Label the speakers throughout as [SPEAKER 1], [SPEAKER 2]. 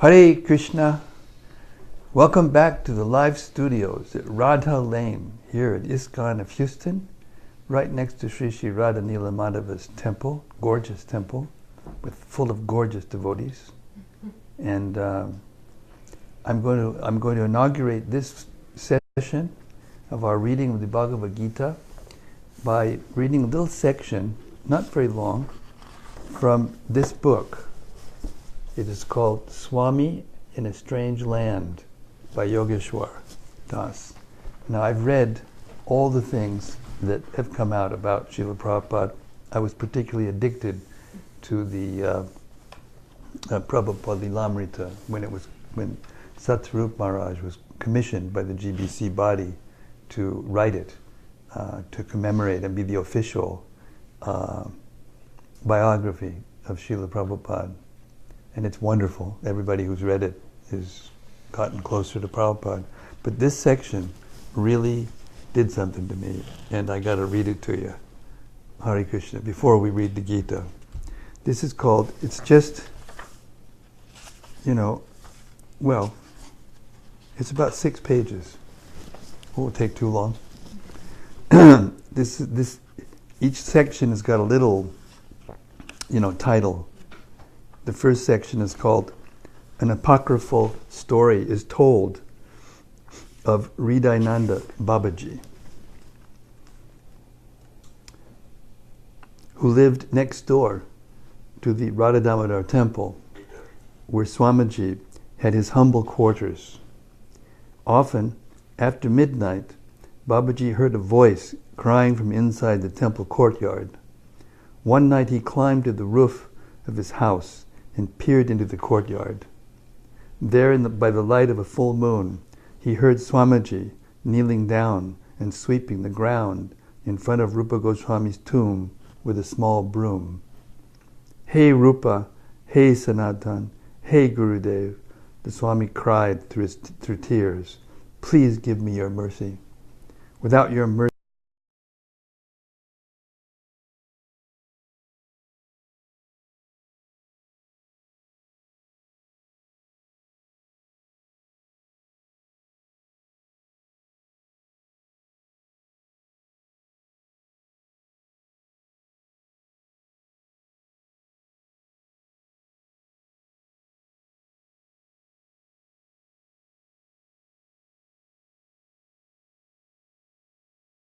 [SPEAKER 1] Hare Krishna. Welcome back to the live studios at Radha Lane here at ISKCON of Houston, right next to Sri Sri Radha Nila Madhava's temple, gorgeous temple, full of gorgeous devotees. And I'm going to inaugurate this session of our reading of the Bhagavad-gita by reading a little section, not very long, from this book. It is called Swami in a Strange Land by Yogeshwar Das. Now, I've read all the things that have come out about Srila Prabhupada. I was particularly addicted to the Prabhupada Lilamrita when Satsvarup Maharaj was commissioned by the GBC body to write it, to commemorate and be the official biography of Srila Prabhupada. And it's wonderful. Everybody who's read it has gotten closer to Prabhupada. But this section really did something to me, and I got to read it to you. Hare Krishna, before we read the Gita. This is called, it's just, it's about 6 pages. It won't take too long. Each section has got a little, title. The first section is called An Apocryphal Story is Told of Hridayananda Babaji, who lived next door to the Radha Damodar temple, where Swamiji had his humble quarters. Often, after midnight, Babaji heard a voice crying from inside the temple courtyard. One night he climbed to the roof of his house and peered into the courtyard. There, by the light of a full moon, he heard Swamiji kneeling down and sweeping the ground in front of Rupa Goswami's tomb with a small broom. "Hey Rupa, hey Sanatan, hey Gurudev," the Swami cried through tears. "Please give me your mercy. Without your mercy,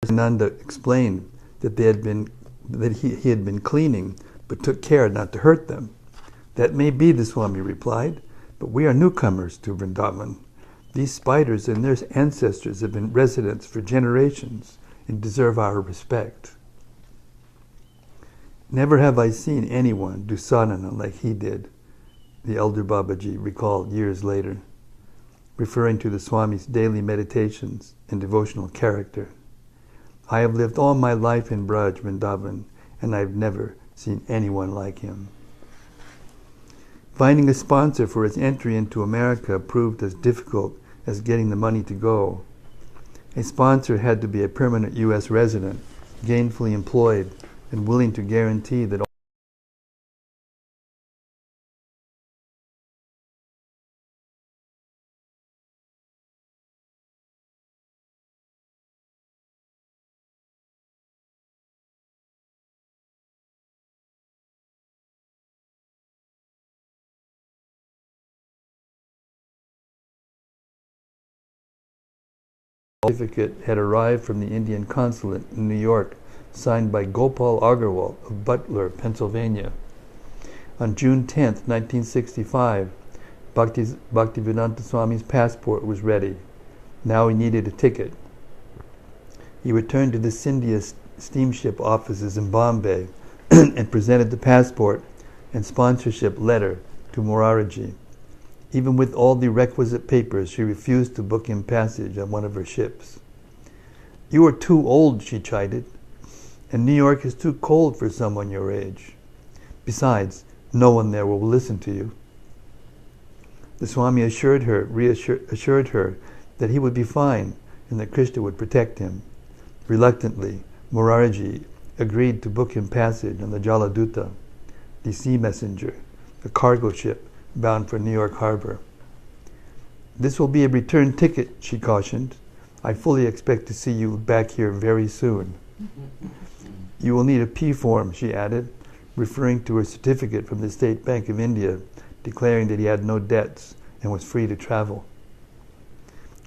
[SPEAKER 1] Nanda explained that he had been cleaning, but took care not to hurt them. "That may be," the Swami replied, "but we are newcomers to Vrindavan. These spiders and their ancestors have been residents for generations and deserve our respect. Never have I seen anyone do sadhana like he did," the elder Babaji recalled years later, referring to the Swami's daily meditations and devotional character. "I have lived all my life in Braj, Vrindavan, and I've never seen anyone like him." Finding a sponsor for his entry into America proved as difficult as getting the money to go. A sponsor had to be a permanent U.S. resident, gainfully employed, and willing to guarantee that certificate had arrived from the Indian consulate in New York, signed by Gopal Agarwal of Butler, Pennsylvania. On June 10, 1965, Bhaktivedanta Swami's passport was ready. Now he needed a ticket. He returned to the Scindia steamship offices in Bombay and presented the passport and sponsorship letter to Morarji. Even with all the requisite papers, she refused to book him passage on one of her ships. "You are too old," she chided, "and New York is too cold for someone your age. Besides, no one there will listen to you." The Swami assured her that he would be fine and that Krishna would protect him. Reluctantly, Morarji agreed to book him passage on the Jaladuta, the sea messenger, a cargo ship bound for New York Harbor. "This will be a return ticket," she cautioned. "I fully expect to see you back here very soon." "You will need a P form," she added, referring to her certificate from the State Bank of India, declaring that he had no debts and was free to travel.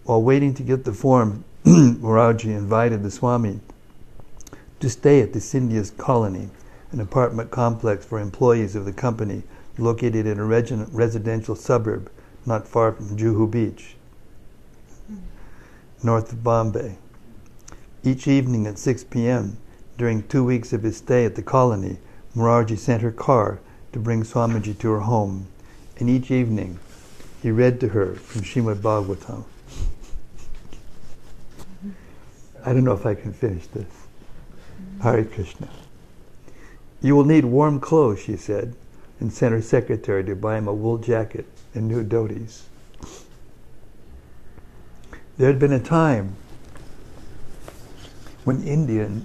[SPEAKER 1] While waiting to get the form, Moraji invited the Swami to stay at the Scindia's colony, an apartment complex for employees of the company located in a residential suburb not far from Juhu Beach, north of Bombay. Each evening at 6 p.m., during 2 weeks of his stay at the colony, Moraji sent her car to bring Swamiji to her home, and each evening he read to her from Srimad Bhagavatam. I don't know if I can finish this. Hare Krishna. "You will need warm clothes," she said, and sent her secretary to buy him a wool jacket and new dhotis. There had been a time when Indian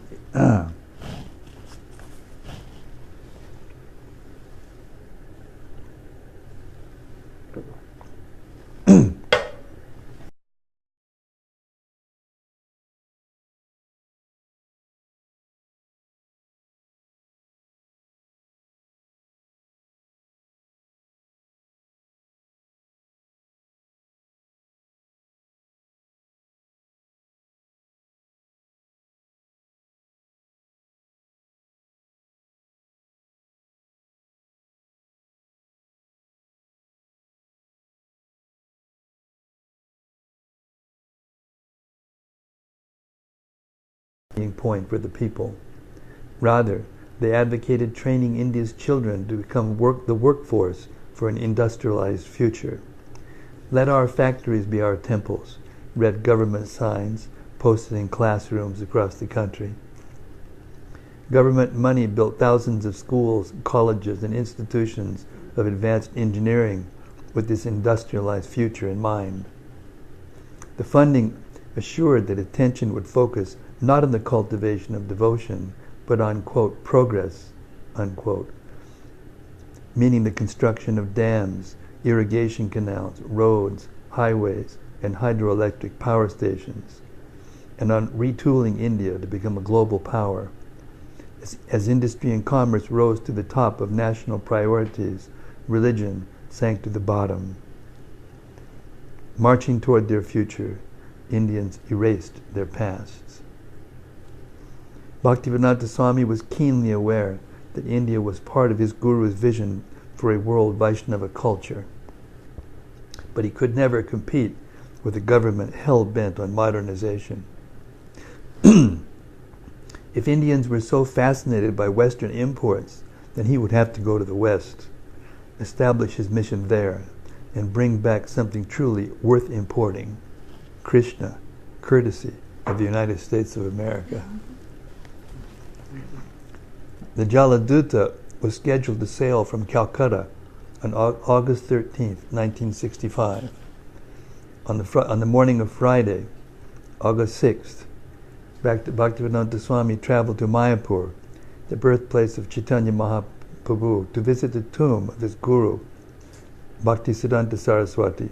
[SPEAKER 1] point for the people. Rather, they advocated training India's children to become the workforce for an industrialized future. "Let our factories be our temples," read government signs posted in classrooms across the country. Government money built thousands of schools, colleges, and institutions of advanced engineering with this industrialized future in mind. The funding assured that attention would focus not on the cultivation of devotion, but on, quote, progress, unquote, meaning the construction of dams, irrigation canals, roads, highways, and hydroelectric power stations, and on retooling India to become a global power. As industry and commerce rose to the top of national priorities, religion sank to the bottom. Marching toward their future, Indians erased their pasts. Bhaktivedanta Swami was keenly aware that India was part of his Guru's vision for a world Vaishnava culture. But he could never compete with a government hell-bent on modernization. If Indians were so fascinated by Western imports, then he would have to go to the West, establish his mission there, and bring back something truly worth importing: Krishna, courtesy of the United States of America. The Jaladuta was scheduled to sail from Calcutta on August 13th, 1965. On the morning of Friday, August 6th, Bhaktivedanta Swami traveled to Mayapur, the birthplace of Chaitanya Mahaprabhu, to visit the tomb of his guru, Bhaktisiddhanta Saraswati.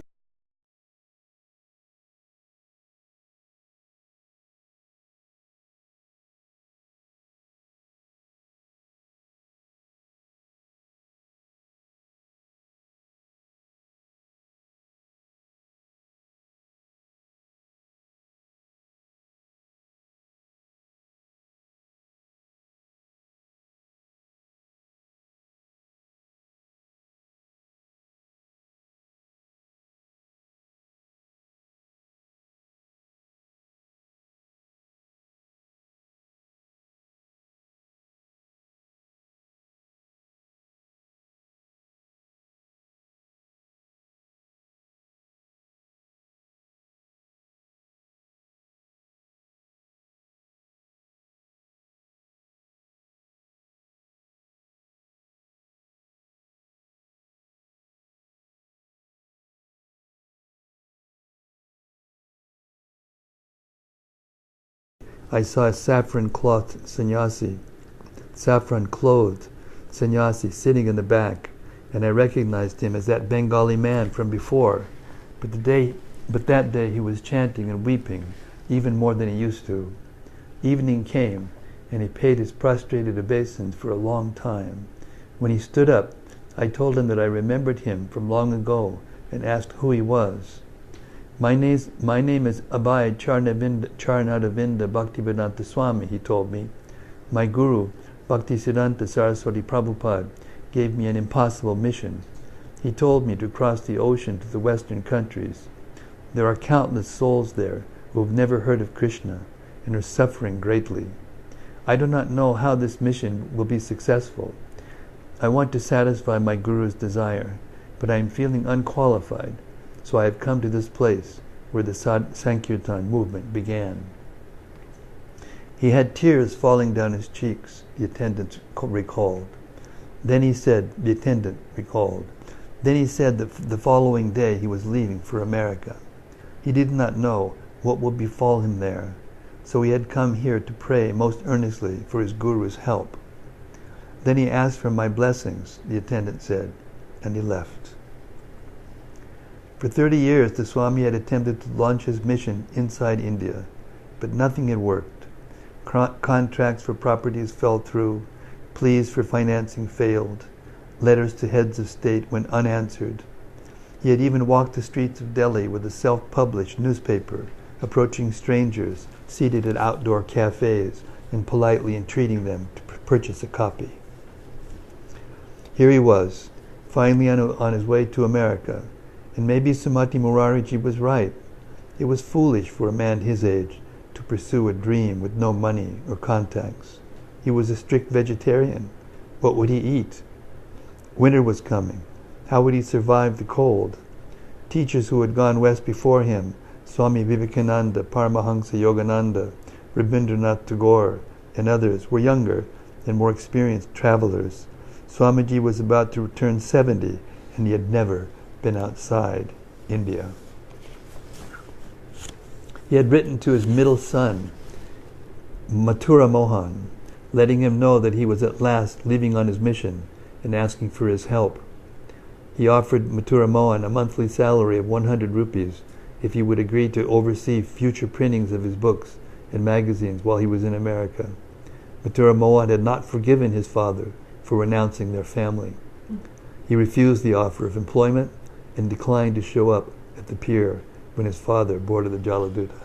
[SPEAKER 1] I saw a saffron-clothed sannyasi sitting in the back, and I recognized him as that Bengali man from before. But that day he was chanting and weeping, even more than he used to. Evening came, and he paid his prostrated obeisance for a long time. When he stood up, I told him that I remembered him from long ago, and asked who he was. My name is Abhay Charnadavinda Bhaktivedanta Swami, he told me. My guru, Bhaktisiddhanta Saraswati Prabhupada, gave me an impossible mission. He told me to cross the ocean to the Western countries. There are countless souls there who have never heard of Krishna and are suffering greatly. I do not know how this mission will be successful. I want to satisfy my guru's desire, but I am feeling unqualified, so I have come to this place where the Sankirtan movement began. He had tears falling down his cheeks, the attendant recalled. Then he said that the following day he was leaving for America. He did not know what would befall him there, so he had come here to pray most earnestly for his guru's help. Then he asked for my blessings, the attendant said, and he left. For 30 years the Swami had attempted to launch his mission inside India, but nothing had worked. Contracts for properties fell through, pleas for financing failed, letters to heads of state went unanswered. He had even walked the streets of Delhi with a self-published newspaper, approaching strangers seated at outdoor cafes and politely entreating them to purchase a copy. Here he was, finally on his way to America, and maybe Sumati Murariji was right. It was foolish for a man his age to pursue a dream with no money or contacts. He was a strict vegetarian. What would he eat? Winter was coming. How would he survive the cold? Teachers who had gone west before him, Swami Vivekananda, Paramahansa Yogananda, Rabindranath Tagore, and others, were younger and more experienced travelers. Swamiji was about to turn 70, and he had never been outside India. He had written to his middle son, Mathura Mohan, letting him know that he was at last leaving on his mission and asking for his help. He offered Mathura Mohan a monthly salary of 100 rupees if he would agree to oversee future printings of his books and magazines while he was in America. Mathura Mohan had not forgiven his father for renouncing their family. He refused the offer of employment and declined to show up at the pier when his father boarded the Jaladuta.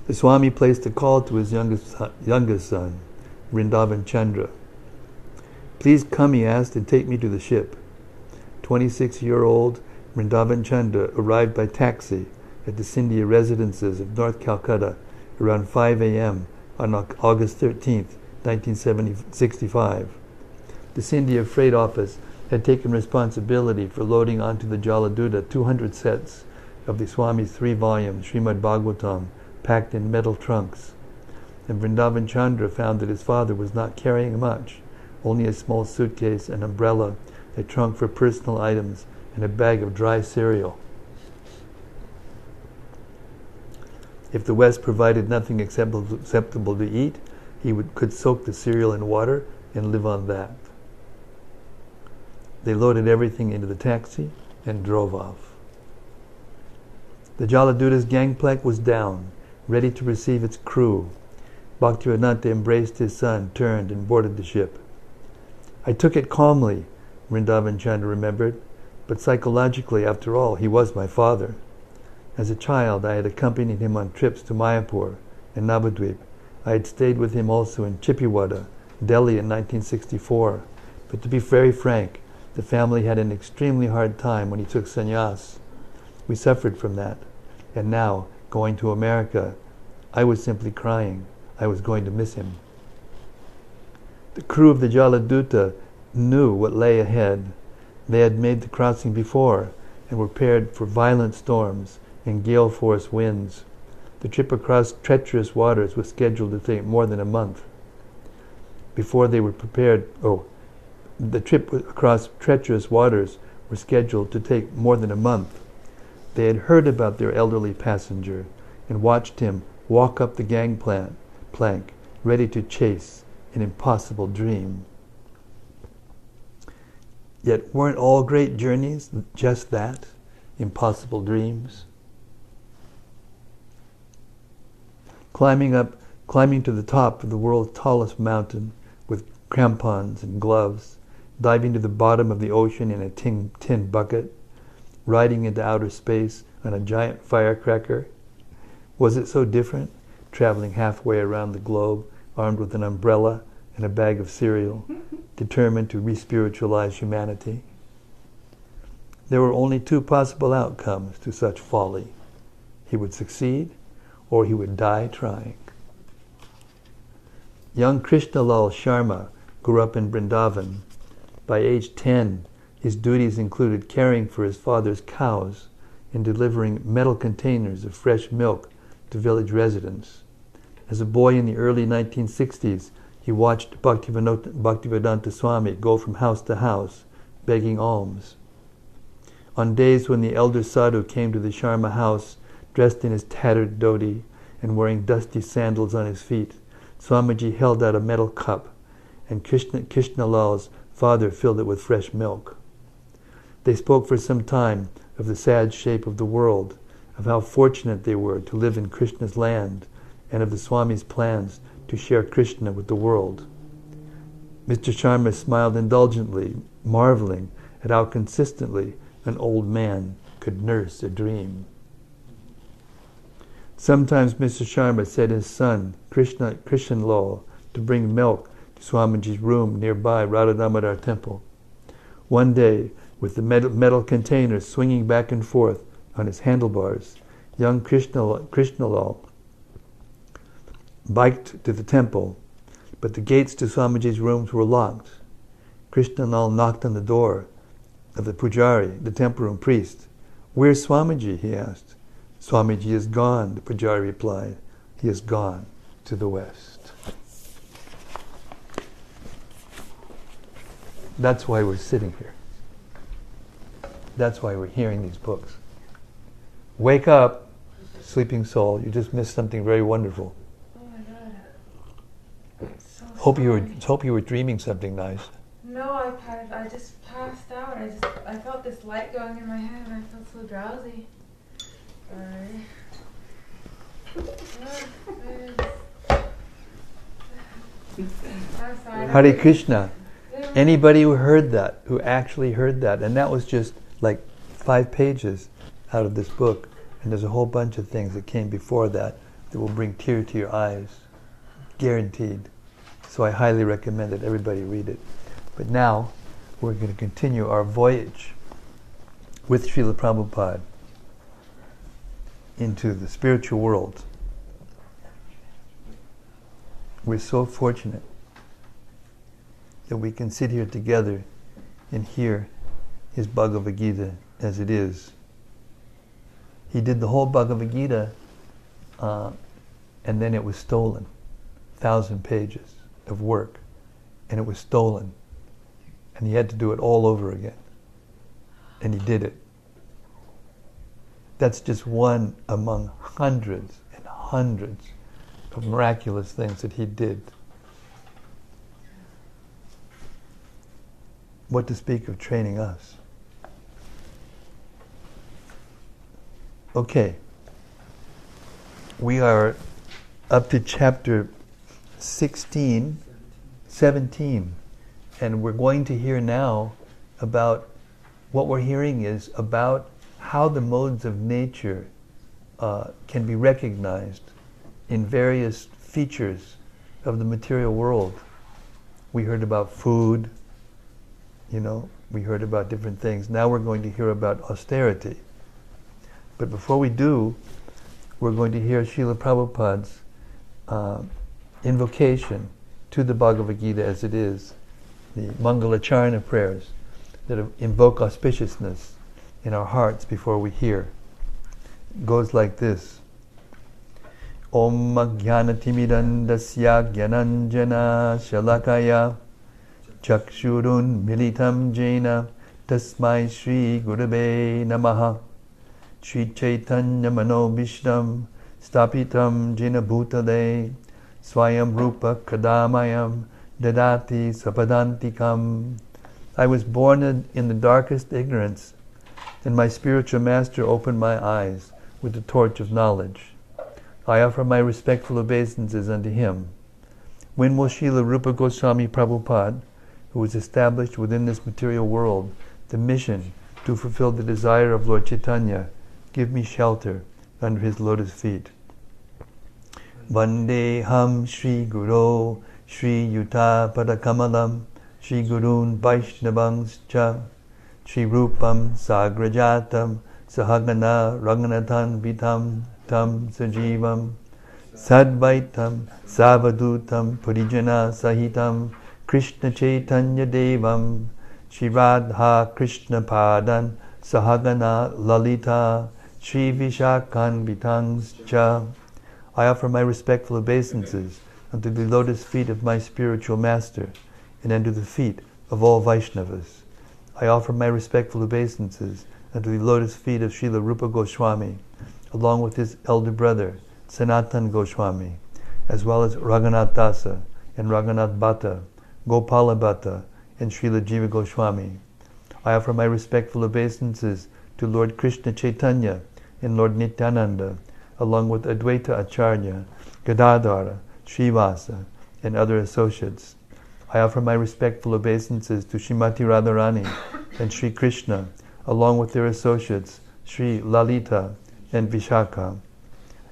[SPEAKER 1] The Swami placed a call to his youngest son, Vrindavan Chandra. Please come, he asked, and take me to the ship. 26-year-old Vrindavan Chandra arrived by taxi at the Scindia residences of North Calcutta around 5 a.m. on August 13th, 1965. The Scindia Freight Office had taken responsibility for loading onto the Jaladuta 200 sets of the Swami's 3 volumes, Srimad Bhagavatam, packed in metal trunks. And Vrindavan Chandra found that his father was not carrying much, only a small suitcase, an umbrella, a trunk for personal items, and a bag of dry cereal. If the West provided nothing acceptable to eat, he could soak the cereal in water and live on that. They loaded everything into the taxi and drove off. The Jaladuta's gangplank was down, ready to receive its crew. Bhaktivedanta embraced his son, turned, and boarded the ship. I took it calmly, Vrindavan Chandra remembered, but psychologically, after all, he was my father. As a child, I had accompanied him on trips to Mayapur and Navadvip. I had stayed with him also in Chippiwada, Delhi in 1964. But to be very frank, the family had an extremely hard time when he took sannyas. We suffered from that. And now, going to America, I was simply crying. I was going to miss him. The crew of the Jaladuta knew what lay ahead. They had made the crossing before and were prepared for violent storms and gale-force winds. The trip across treacherous waters was scheduled to take more than a month. Before they were prepared, the trip across treacherous waters were scheduled to take more than a month. They had heard about their elderly passenger and watched him walk up the gangplank, ready to chase an impossible dream. Yet weren't all great journeys just that? Impossible dreams? Climbing to the top of the world's tallest mountain with crampons and gloves, diving to the bottom of the ocean in a tin bucket, riding into outer space on a giant firecracker. Was it so different, traveling halfway around the globe, armed with an umbrella and a bag of cereal, determined to re-spiritualize humanity? There were only two possible outcomes to such folly. He would succeed, or he would die trying. Young Krishnalal Sharma grew up in Vrindavan. By age 10, his duties included caring for his father's cows and delivering metal containers of fresh milk to village residents. As a boy in the early 1960s, he watched Bhaktivedanta Swami go from house to house, begging alms. On days when the elder sadhu came to the Sharma house, dressed in his tattered dhoti and wearing dusty sandals on his feet, Swamiji held out a metal cup, and Krishnalal's father filled it with fresh milk. They spoke for some time of the sad shape of the world, of how fortunate they were to live in Krishna's land, and of the Swami's plans to share Krishna with the world. Mr. Sharma smiled indulgently, marveling at how consistently an old man could nurse a dream. Sometimes Mr. Sharma set his son, Krishnalal, to bring milk to Swamiji's room nearby Radha Damodar temple. One day, with the metal container swinging back and forth on his handlebars, young Krishnalal biked to the temple, but the gates to Swamiji's rooms were locked. Krishnalal knocked on the door of the pujari, the temple room priest. "Where's Swamiji?" he asked. "Swamiji is gone," the pujari replied. "He has gone to the west." That's why we're sitting here. That's why we're hearing these books. Wake up, sleeping soul. You just missed something very wonderful.
[SPEAKER 2] Oh my God. So
[SPEAKER 1] Hope you were dreaming something nice.
[SPEAKER 2] No, I just passed out. I felt this light going in my head and I felt so drowsy. Sorry. I'm sorry.
[SPEAKER 1] Hare Krishna. Anybody who heard that, who actually heard that, and that was just like 5 pages out of this book, and there's a whole bunch of things that came before that that will bring tears to your eyes, guaranteed. So I highly recommend that everybody read it. But now we're going to continue our voyage with Srila Prabhupada into the spiritual world. We're so fortunate that we can sit here together and hear his Bhagavad-gita as it is. He did the whole Bhagavad-gita and then it was stolen. 1,000 pages of work, and it was stolen. And he had to do it all over again. And he did it. That's just one among hundreds and hundreds of miraculous things that he did. What to speak of training us? Okay. We are up to chapter 17, and we're going to hear now about, what we're hearing is about how the modes of nature can be recognized in various features of the material world. We heard about food, we heard about different things. Now we're going to hear about austerity. But before we do, we're going to hear Srila Prabhupada's invocation to the Bhagavad-gita as it is, the Mangalacharana prayers that invoke auspiciousness in our hearts before we hear. It goes like this. Om Jnanatimidandasya Jnananjana Shalakaya Chakshurun Militam Jena Tasmai Shri Gurave Namaha Shri Chaitanya Manobishtam Stapitam Jena Bhutale Swayam Rupa Kadamayam Dadati Sapadantikam I was born in the darkest ignorance, and my spiritual master opened my eyes with the torch of knowledge. I offer my respectful obeisances unto him. When will Srila Rupa Goswami Prabhupada, who was established within this material world the mission to fulfill the desire of Lord Chaitanya, give me shelter under his lotus feet? Vandeham Shri Guru Shri Yuta Padakamalam Shri Gurun Vaishnavangscha Shri Rupam Sagrajatam Sahagana Raghunathan Vitam Tam Sajivam Sadvaitam Savadutam Purijana Sahitam Krishna Chaitanya Devam Shri Radha Krishna Padan Sahagana Lalita Shri Vishakhan Vitangscha. I offer my respectful obeisances unto the lotus feet of my spiritual master and unto the feet of all Vaishnavas. I offer my respectful obeisances unto the lotus feet of Srila Rupa Goswami, along with his elder brother, Sanatan Goswami, as well as Raghunath Dasa and Raghunath Bhatta, Gopala Bhatta, and Srila Jiva Goswami. I offer my respectful obeisances to Lord Krishna Chaitanya and Lord Nityananda, along with Advaita Acharya, Gadadhara, Srivasa, and other associates. I offer my respectful obeisances to Srimati Radharani and Sri Krishna, along with their associates, Sri Lalita and Vishakha.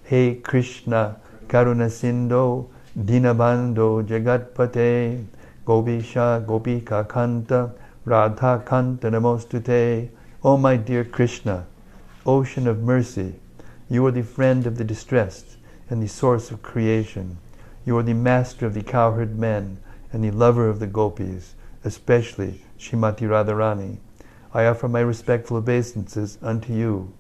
[SPEAKER 1] Hey Krishna, Karuna Sindho, Dinabandho, Jagatpate, Gopisha, Gopika Kanta, Radha Kanta Namostute. O my dear Krishna, ocean of mercy, you are the friend of the distressed and the source of creation. You are the master of the cowherd men and the lover of the gopis, especially Srimati Radharani. I offer my respectful obeisances unto you.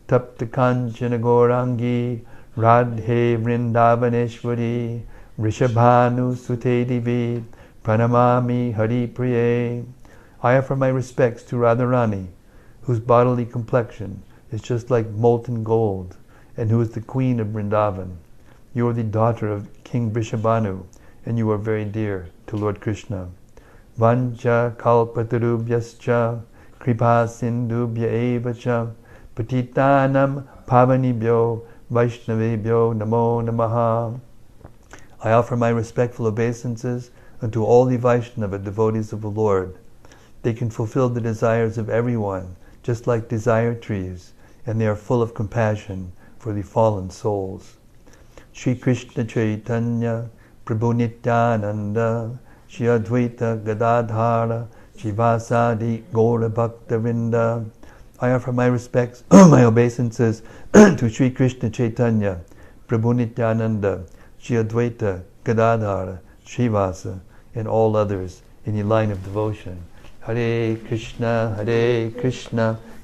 [SPEAKER 1] Tapta Kanchana Gaurangi, Radhe Vrindavaneshwari, Rishabhanu Sute Divi, Pranamami Hari Priye. I offer my respects to Radharani, whose bodily complexion is just like molten gold, and who is the queen of Vrindavan. You are the daughter of King Vrishabhanu, and you are very dear to Lord Krishna. Vancha kalpatarubhyascha kripa sindubhya evacha patitanam pavanibhyo vaishnavebhyo namo namaha. I offer my respectful obeisances unto all the Vaishnava devotees of the Lord. They can fulfill the desires of everyone, just like desire trees, and they are full of compassion for the fallen souls. Shri Krishna Chaitanya, Prabhu Nityananda, Shri Advaita Gadadhara, Shivasadi Gaura Bhaktavinda. I offer my respects, my obeisances to Shri Krishna Chaitanya, Prabhu Nityananda, Shri Advaita Gadadhara, Shivasa, and all others in the line of devotion. Hare Krishna,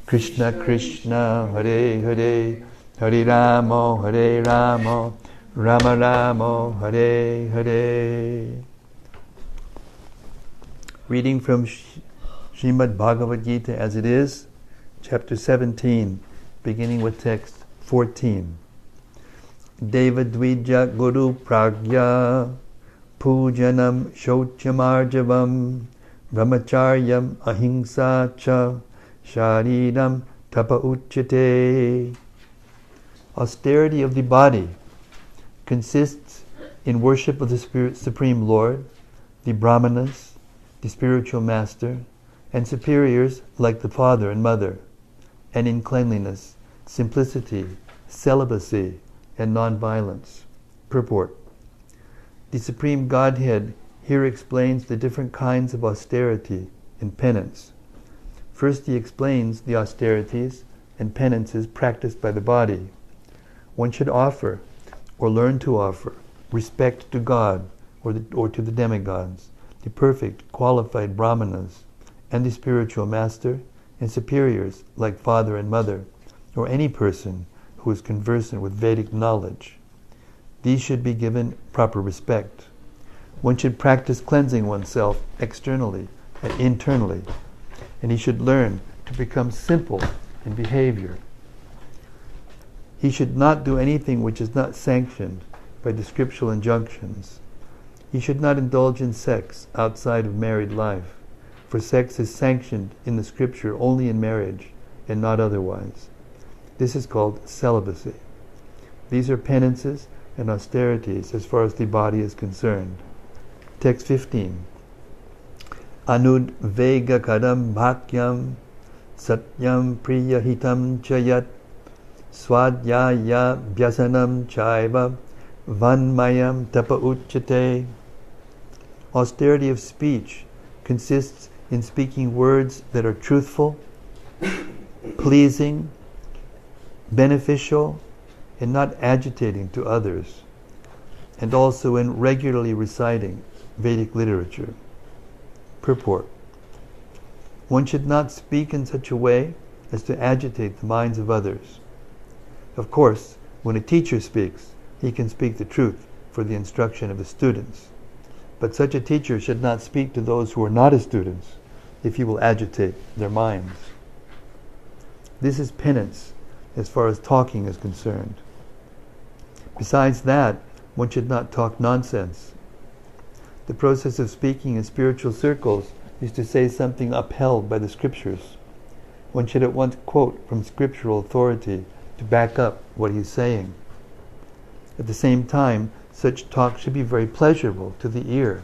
[SPEAKER 1] Krishna Krishna, Hare Hare, Hare Rama, Rama Rama, Hare Hare. Reading from Srimad Bhagavad-gita as it is, chapter 17, beginning with text 14. Deva Dvija Guru Pragya Pujanam Shochamarjavam Brahmacharyam Ahimsa Cha Shariram Tapa Uchyate. Austerity of the body consists in worship of the Supreme Lord, the Brahmanas, the spiritual master, and superiors like the father and mother, and in cleanliness, simplicity, celibacy, and non-violence. Purport. The Supreme Godhead here explains the different kinds of austerity and penance. First, he explains the austerities and penances practiced by the body. One should offer, or learn to offer, respect to God or to the demigods, the perfect, qualified brahmanas, and the spiritual master, and superiors like father and mother, or any person who is conversant with Vedic knowledge. These should be given proper respect. One should practice cleansing oneself externally and internally, and he should learn to become simple in behavior. He should not do anything which is not sanctioned by the scriptural injunctions. He should not indulge in sex outside of married life, for sex is sanctioned in the scripture only in marriage and not otherwise. This is called celibacy. These are penances and austerities as far as the body is concerned. Text 15. Anud vega kadam bhakyam satyam priyahitam chayat swadhyaya bhyasanam chaiva vanmayam tapa uchyate. Austerity of speech consists in speaking words that are truthful, pleasing, beneficial, and not agitating to others, and also in regularly reciting Vedic literature. Purport. One should not speak in such a way as to agitate the minds of others. Of course, when a teacher speaks, he can speak the truth for the instruction of his students. But such a teacher should not speak to those who are not his students if he will agitate their minds. This is penance as far as talking is concerned. Besides that, one should not talk nonsense. The process of speaking in spiritual circles is to say something upheld by the scriptures. One should at once quote from scriptural authority to back up what he is saying. At the same time, such talk should be very pleasurable to the ear.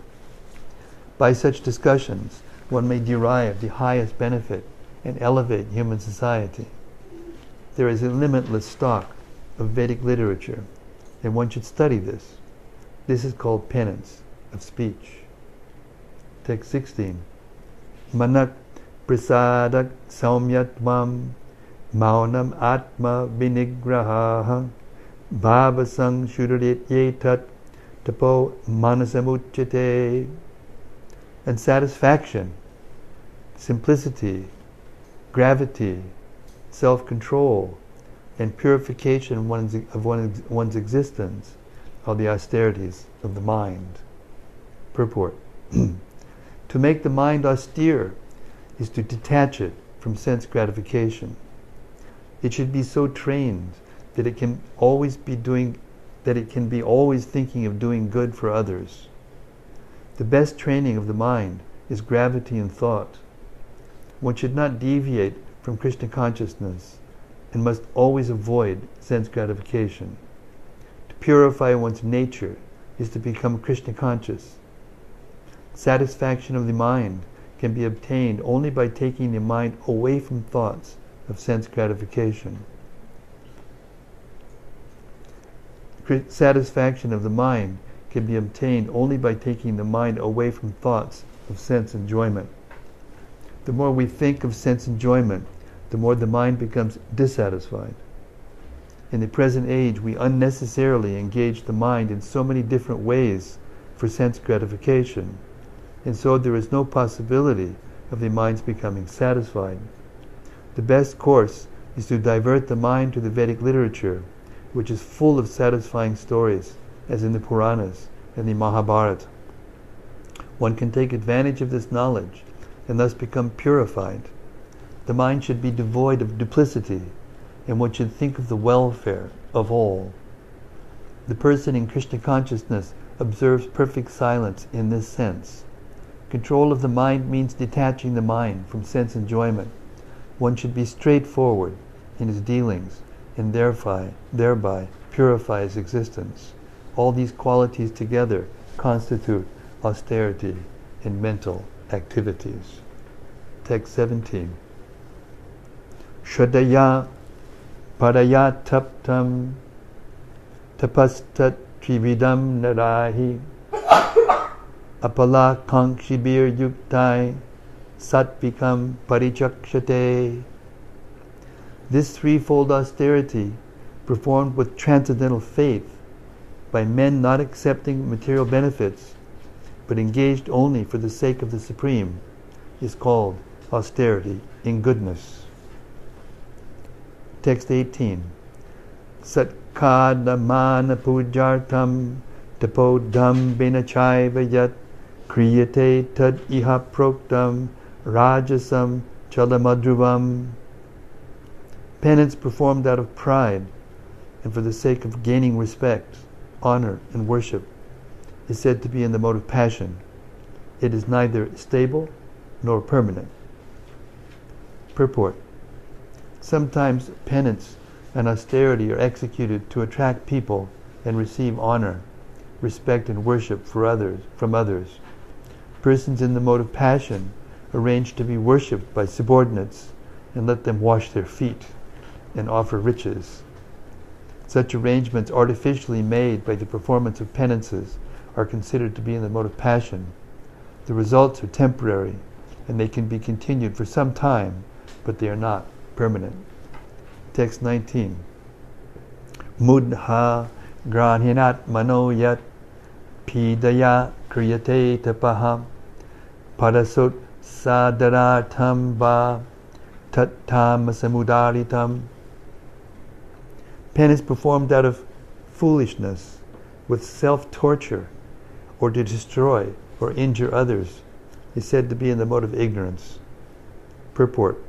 [SPEAKER 1] By such discussions, one may derive the highest benefit and elevate human society. There is a limitless stock of Vedic literature, and one should study this. This is called penance of speech. Text 16. Manak prasadak saumyatvam maunam atma vinigraha bhavasang shudarit yetat tapo manasamuchyate. And satisfaction, simplicity, gravity, self-control, and purification of one's existence are the austerities of the mind. Purport. To make the mind austere is to detach it from sense gratification. It should be so trained that it can always be always thinking of doing good for others. The best training of the mind is gravity in thought. One should not deviate from Krishna consciousness and must always avoid sense gratification. To purify one's nature is to become Krishna conscious. Satisfaction of the mind can be obtained only by taking the mind away from thoughts of sense gratification. Satisfaction of the mind can be obtained only by taking the mind away from thoughts of sense enjoyment. The more we think of sense enjoyment, the more the mind becomes dissatisfied. In the present age, we unnecessarily engage the mind in so many different ways for sense gratification, and so there is no possibility of the mind's becoming satisfied. The best course is to divert the mind to the Vedic literature, which is full of satisfying stories, as in the Puranas and the Mahabharata. One can take advantage of this knowledge and thus become purified. The mind should be devoid of duplicity, and one should think of the welfare of all. The person in Krishna consciousness observes perfect silence in this sense. Control of the mind means detaching the mind from sense enjoyment. One should be straightforward in his dealings and thereby purify his existence. All these qualities together constitute austerity in mental activities. Text 17. Shradaya paraya taptam tapastat trividam narahi apala kankshibir yuktai satvikam parichakshate. This threefold austerity, performed with transcendental faith by men not accepting material benefits but engaged only for the sake of the Supreme, is called austerity in goodness. Text 18. Satkadamana pujartam tapodam binachaiva yat kriyate tad iha proktam rajasam chalamadruvam. Penance performed out of pride and for the sake of gaining respect, honor, and worship is said to be in the mode of passion. It is neither stable nor permanent. Purport. Sometimes penance and austerity are executed to attract people and receive honor, respect, and worship from others. Persons in the mode of passion arrange to be worshipped by subordinates and let them wash their feet and offer riches. Such arrangements artificially made by the performance of penances are considered to be in the mode of passion. The results are temporary and they can be continued for some time, but they are not permanent. Text 19. Mudha granhinat mano yat pidaya kriyate tapaha parasut sadarartham va tattamasamudaritam. Penance performed out of foolishness, with self-torture, or to destroy or injure others, is said to be in the mode of ignorance. Purport.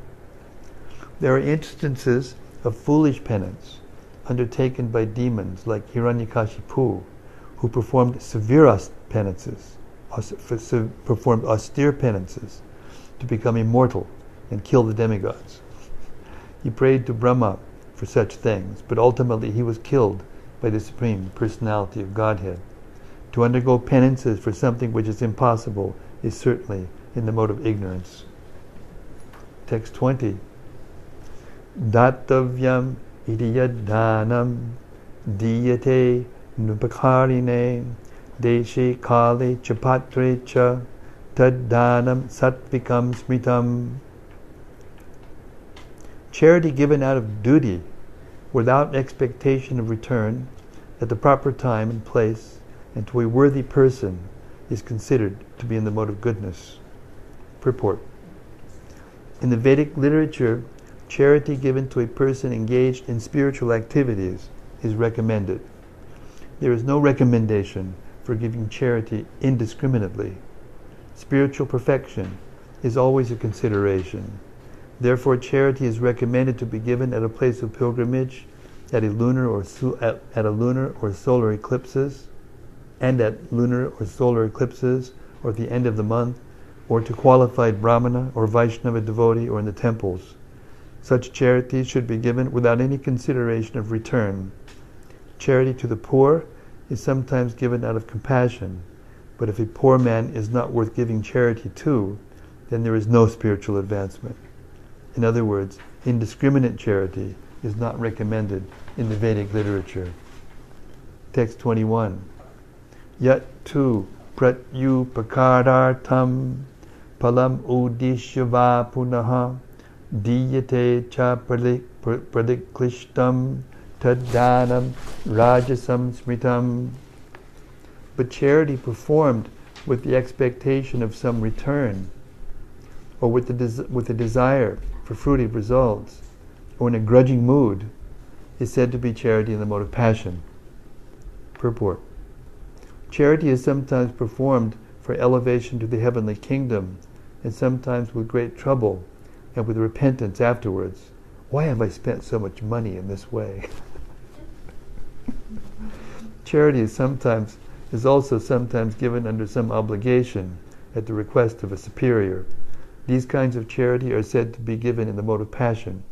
[SPEAKER 1] There are instances of foolish penance undertaken by demons like Hiranyakashipu, who performed severe penances, performed austere penances to become immortal and kill the demigods. He prayed to Brahma for such things, but ultimately he was killed by the Supreme Personality of Godhead. To undergo penances for something which is impossible is certainly in the mode of ignorance. Text 20. Dattavyam idiyadhanam diyate nupakarine deshe kale chapatre cha taddanam satvikam smritam. Charity given out of duty, without expectation of return, at the proper time and place, and to a worthy person, is considered to be in the mode of goodness. Purport. In the Vedic literature, charity given to a person engaged in spiritual activities is recommended. There is no recommendation for giving charity indiscriminately. Spiritual perfection is always a consideration. Therefore, charity is recommended to be given at a place of pilgrimage, at a lunar or solar eclipses, or at the end of the month, or to qualified Brahmana or Vaishnava devotee, or in the temples. Such charities should be given without any consideration of return. Charity to the poor is sometimes given out of compassion, but if a poor man is not worth giving charity to, then there is no spiritual advancement. In other words, indiscriminate charity is not recommended in the Vedic literature. Text 21. Yat tu pratyupakarartham palam udishyava punaha diyate cha pradiklishtam taddanam rajasam smritam. But charity performed with the expectation of some return, or with the desire for fruitive results, or in a grudging mood, is said to be charity in the mode of passion. Purport. Charity is sometimes performed for elevation to the heavenly kingdom, and sometimes with great trouble and with repentance afterwards. Why have I spent so much money in this way? Charity is also sometimes given under some obligation at the request of a superior. These kinds of charity are said to be given in the mode of passion.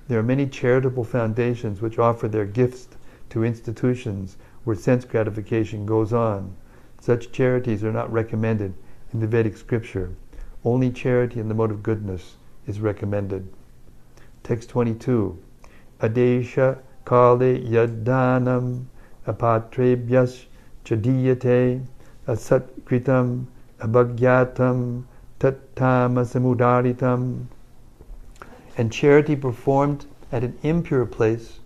[SPEAKER 1] There are many charitable foundations which offer their gifts to institutions where sense gratification goes on. Such charities are not recommended in the Vedic scripture. Only charity in the mode of goodness is recommended. Text 22. Adesha kale yaddanam apatrebhyas chadiyate asatkritam abhagyatam tattamasamudaritam. And charity performed at an impure place,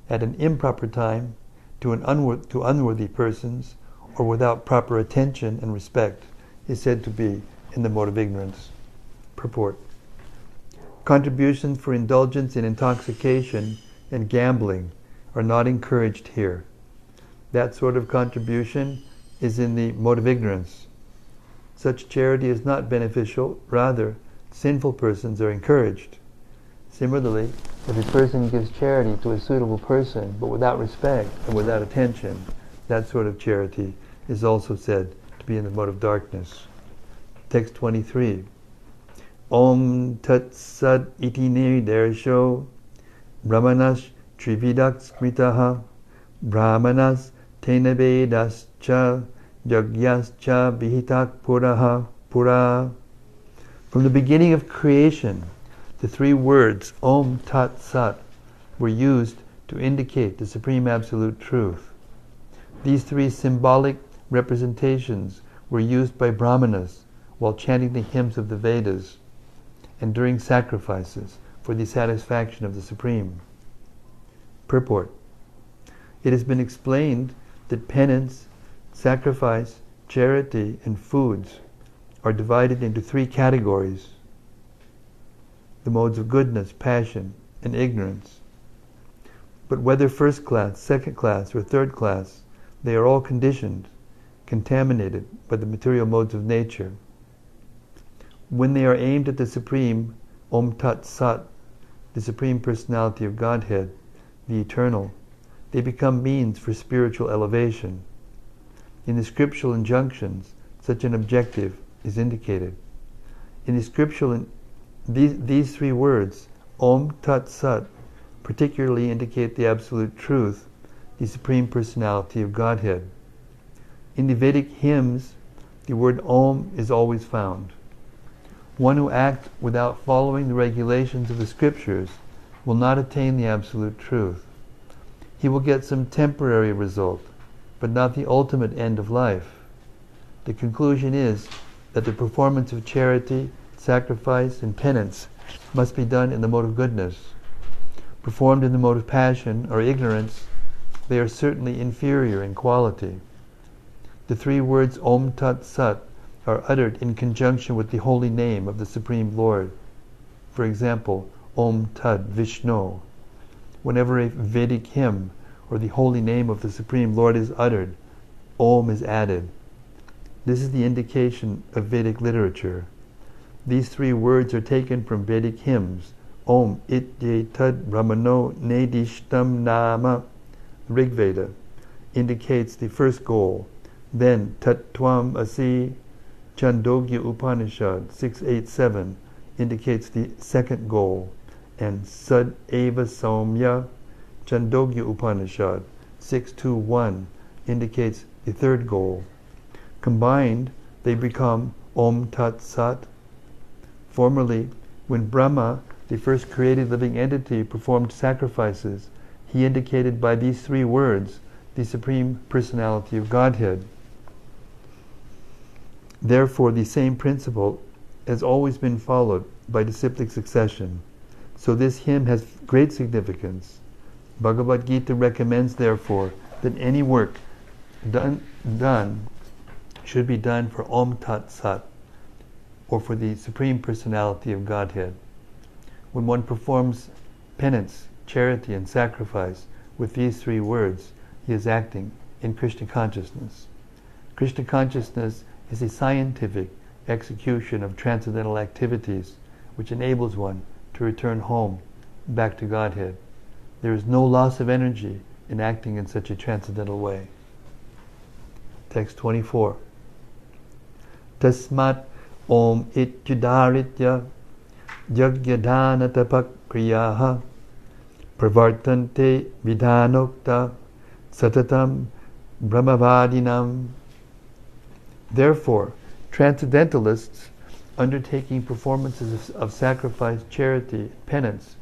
[SPEAKER 1] at an improper time, to unworthy persons, or without proper attention and respect, is said to be in the mode of ignorance. Purport. Contributions for indulgence in intoxication and gambling are not encouraged here. That sort of contribution is in the mode of ignorance. Such charity is not beneficial, rather, sinful persons are encouraged. Similarly, if a person gives charity to a suitable person, but without respect and without attention, that sort of charity is also said to be in the mode of darkness. Text 23. Om Tat Sat Iti Nirdersho Brahmanas Trividak Smritaha Brahmanas Tena Vedascha Yagyascha Vihitak Puraha Pura. From the beginning of creation, the three words Om Tat Sat were used to indicate the Supreme Absolute Truth. These three symbolic representations were used by Brahmanas while chanting the hymns of the Vedas and during sacrifices for the satisfaction of the Supreme. Purport. It has been explained that penance, sacrifice, charity, and foods are divided into three categories: the modes of goodness, passion, and ignorance. But whether first class, second class, or third class, they are all conditioned, contaminated by the material modes of nature. When they are aimed at the Supreme, Om Tat Sat, the Supreme Personality of Godhead, the Eternal, they become means for spiritual elevation. In the scriptural injunctions, such an objective is indicated. In the scriptural, these three words, Om Tat Sat, particularly indicate the Absolute Truth, the Supreme Personality of Godhead. In the Vedic hymns, the word Om is always found. One who acts without following the regulations of the scriptures will not attain the Absolute Truth. He will get some temporary result, but not the ultimate end of life. The conclusion is that the performance of charity, sacrifice, and penance must be done in the mode of goodness. Performed in the mode of passion or ignorance, they are certainly inferior in quality. The three words Om Tat Sat are uttered in conjunction with the holy name of the Supreme Lord. For example, Om Tat Vishnu. Whenever a Vedic hymn or the holy name of the Supreme Lord is uttered, Om is added. This is the indication of Vedic literature. These three words are taken from Vedic hymns. Om Itye Tad Brahmano Nedishtam Nama. Rig Veda indicates the first goal. Then Tat Tvam Asi Chandogya Upanishad 687 indicates the second goal. And Sad Eva Saumya Chandogya Upanishad 621 indicates the third goal. Combined, they become Om Tat Sat. Formerly, when Brahma, the first created living entity, performed sacrifices, he indicated by these three words the Supreme Personality of Godhead. Therefore, the same principle has always been followed by disciplic succession. So this hymn has great significance. Bhagavad-gita recommends, therefore, that any work done should be done for Om Tat Sat, or for the Supreme Personality of Godhead. When one performs penance, charity, and sacrifice with these three words, he is acting in Krishna consciousness. Krishna consciousness is a scientific execution of transcendental activities which enables one to return home, back to Godhead. There is no loss of energy in acting in such a transcendental way. Text 24. Tasmat Om Ityudaritya Yagyadhana Tapakriyaha Pravartante Vidhanokta Satatam Brahmavadinam. Therefore, transcendentalists undertaking performances of sacrifice, charity, penance,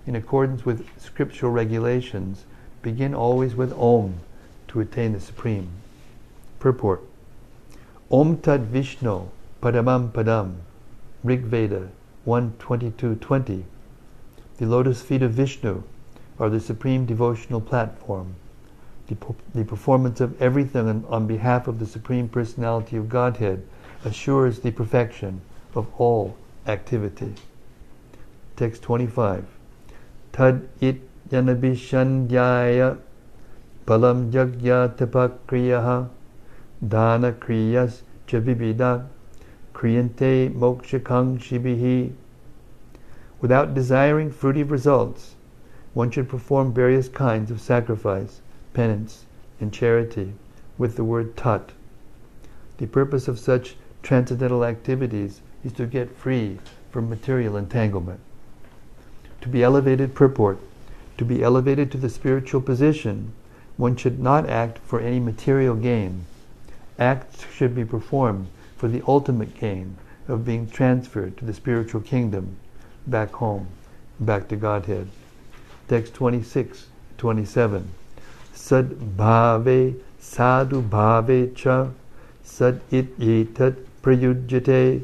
[SPEAKER 1] in accordance with scriptural regulations, begin always with Om to attain the Supreme. Purport. Om Tat Vishnu Padamam Padam. Rig Veda 1:22-20. The lotus feet of Vishnu are the supreme devotional platform. The performance of everything on behalf of the Supreme Personality of Godhead assures the perfection of all activity. Text 25. Tad it yanabhishandhyaya palam yagya tapakriyaha dana kriyas chavibida kriyante mokshakang shibihi. Without desiring fruitive results, one should perform various kinds of sacrifice, penance, and charity with the word tat. The purpose of such transcendental activities is to get free from material entanglement. To be elevated, purport, to be elevated to the spiritual position, one should not act for any material gain. Acts should be performed for the ultimate gain of being transferred to the spiritual kingdom, back home, back to Godhead. Text 26-27. Sad bhave sadhu bhave cha sad it yetat prayujyate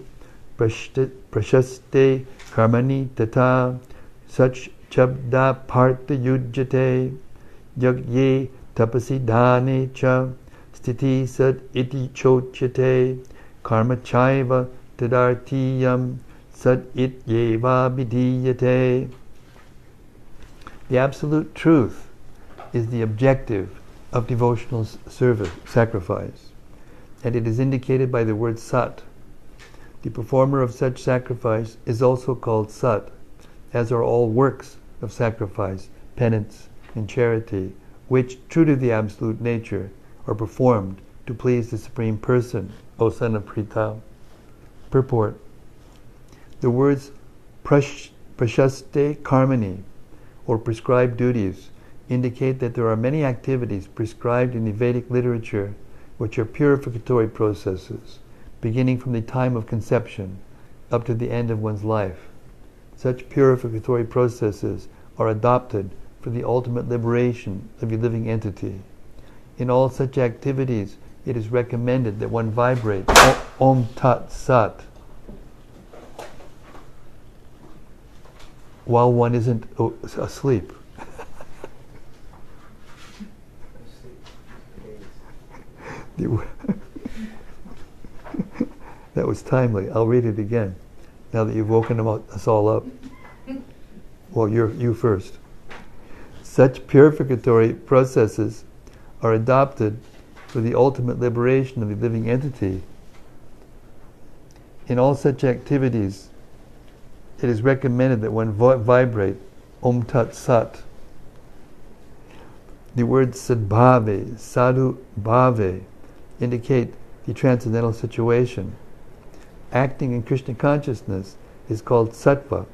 [SPEAKER 1] prashaste karmani tata such chabda partha yujyate yagye tapasi dane cha stiti sad iti chochate karma chaiva tadartiyam sad it yeva vidiyate. The absolute truth is the objective of devotional service, sacrifice, and it is indicated by the word sat. The performer of such sacrifice is also called sat, as are all works of sacrifice, penance, and charity, which, true to the absolute nature, are performed to please the Supreme Person, O son of Pritha. Purport. The words prashaste karmani, or prescribed duties, indicate that there are many activities prescribed in the Vedic literature which are purificatory processes, beginning from the time of conception up to the end of one's life. Such purificatory processes are adopted for the ultimate liberation of a living entity. In all such activities, it is recommended that one vibrate Om Tat Sat while one isn't asleep. That was timely. I'll read it again, now that you've woken us all up. Well, you first. Such purificatory processes are adopted for the ultimate liberation of the living entity. In all such activities, it is recommended that one vibrate Om Tat Sat. The words sadbhave, sadhu bhave indicate the transcendental situation. Acting in Krishna consciousness is called sattva,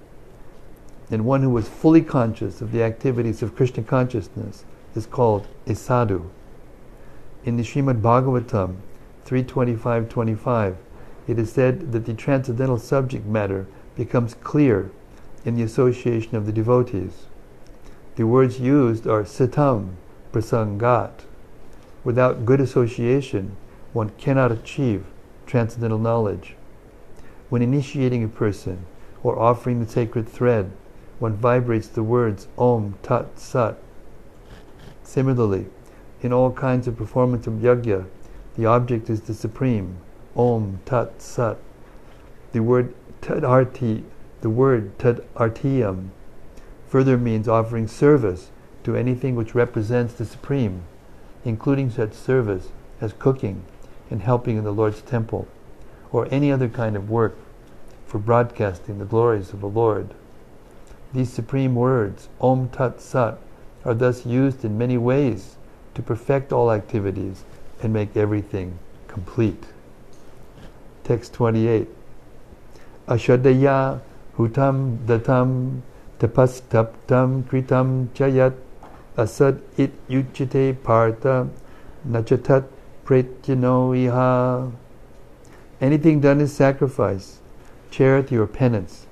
[SPEAKER 1] and one who is fully conscious of the activities of Krishna consciousness is called a sadhu. In the Srimad Bhagavatam 3.25.25, it is said that the transcendental subject matter becomes clear in the association of the devotees. The words used are sitam, prasangat. Without good association, one cannot achieve transcendental knowledge. When initiating a person or offering the sacred thread, one vibrates the words Om Tat Sat. Similarly, in all kinds of performance of yajna, the object is the Supreme, Om Tat Sat. The word tadartiyam further means offering service to anything which represents the Supreme, including such service as cooking and helping in the Lord's temple, or any other kind of work for broadcasting the glories of the Lord. These supreme words, Om Tat Sat, are thus used in many ways to perfect all activities and make everything complete. Text 28. Ashadaya hutam datam tapastaptam kritam chayat asad it yuchite partha nachatat pretyano iha. Anything done as sacrifice, charity or penance,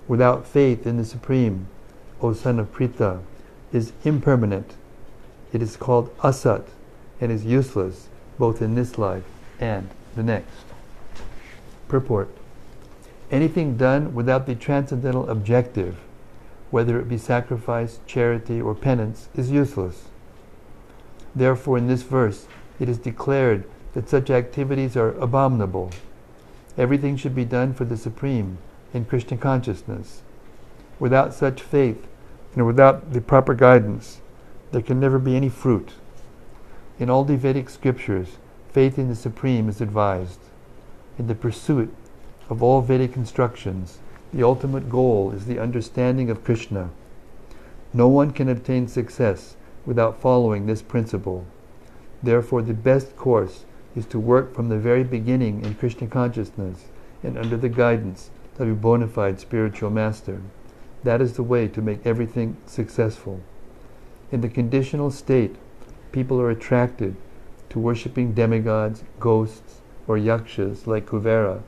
[SPEAKER 1] without faith in the Supreme, O son of Pritha, is impermanent. It is called asat and is useless both in this life and the next. Purport. Anything done without the transcendental objective, whether it be sacrifice, charity, or penance, is useless. Therefore, in this verse, it is declared that such activities are abominable. Everything should be done for the Supreme in Krishna consciousness. Without such faith, and without the proper guidance, there can never be any fruit. In all the Vedic scriptures, faith in the Supreme is advised. In the pursuit of all Vedic instructions, the ultimate goal is the understanding of Krishna. No one can obtain success without following this principle. Therefore, the best course is to work from the very beginning in Krishna consciousness and under the guidance of a bona fide spiritual master. That is the way to make everything successful. In the conditional state, people are attracted to worshipping demigods, ghosts, or yakshas like Kuvera.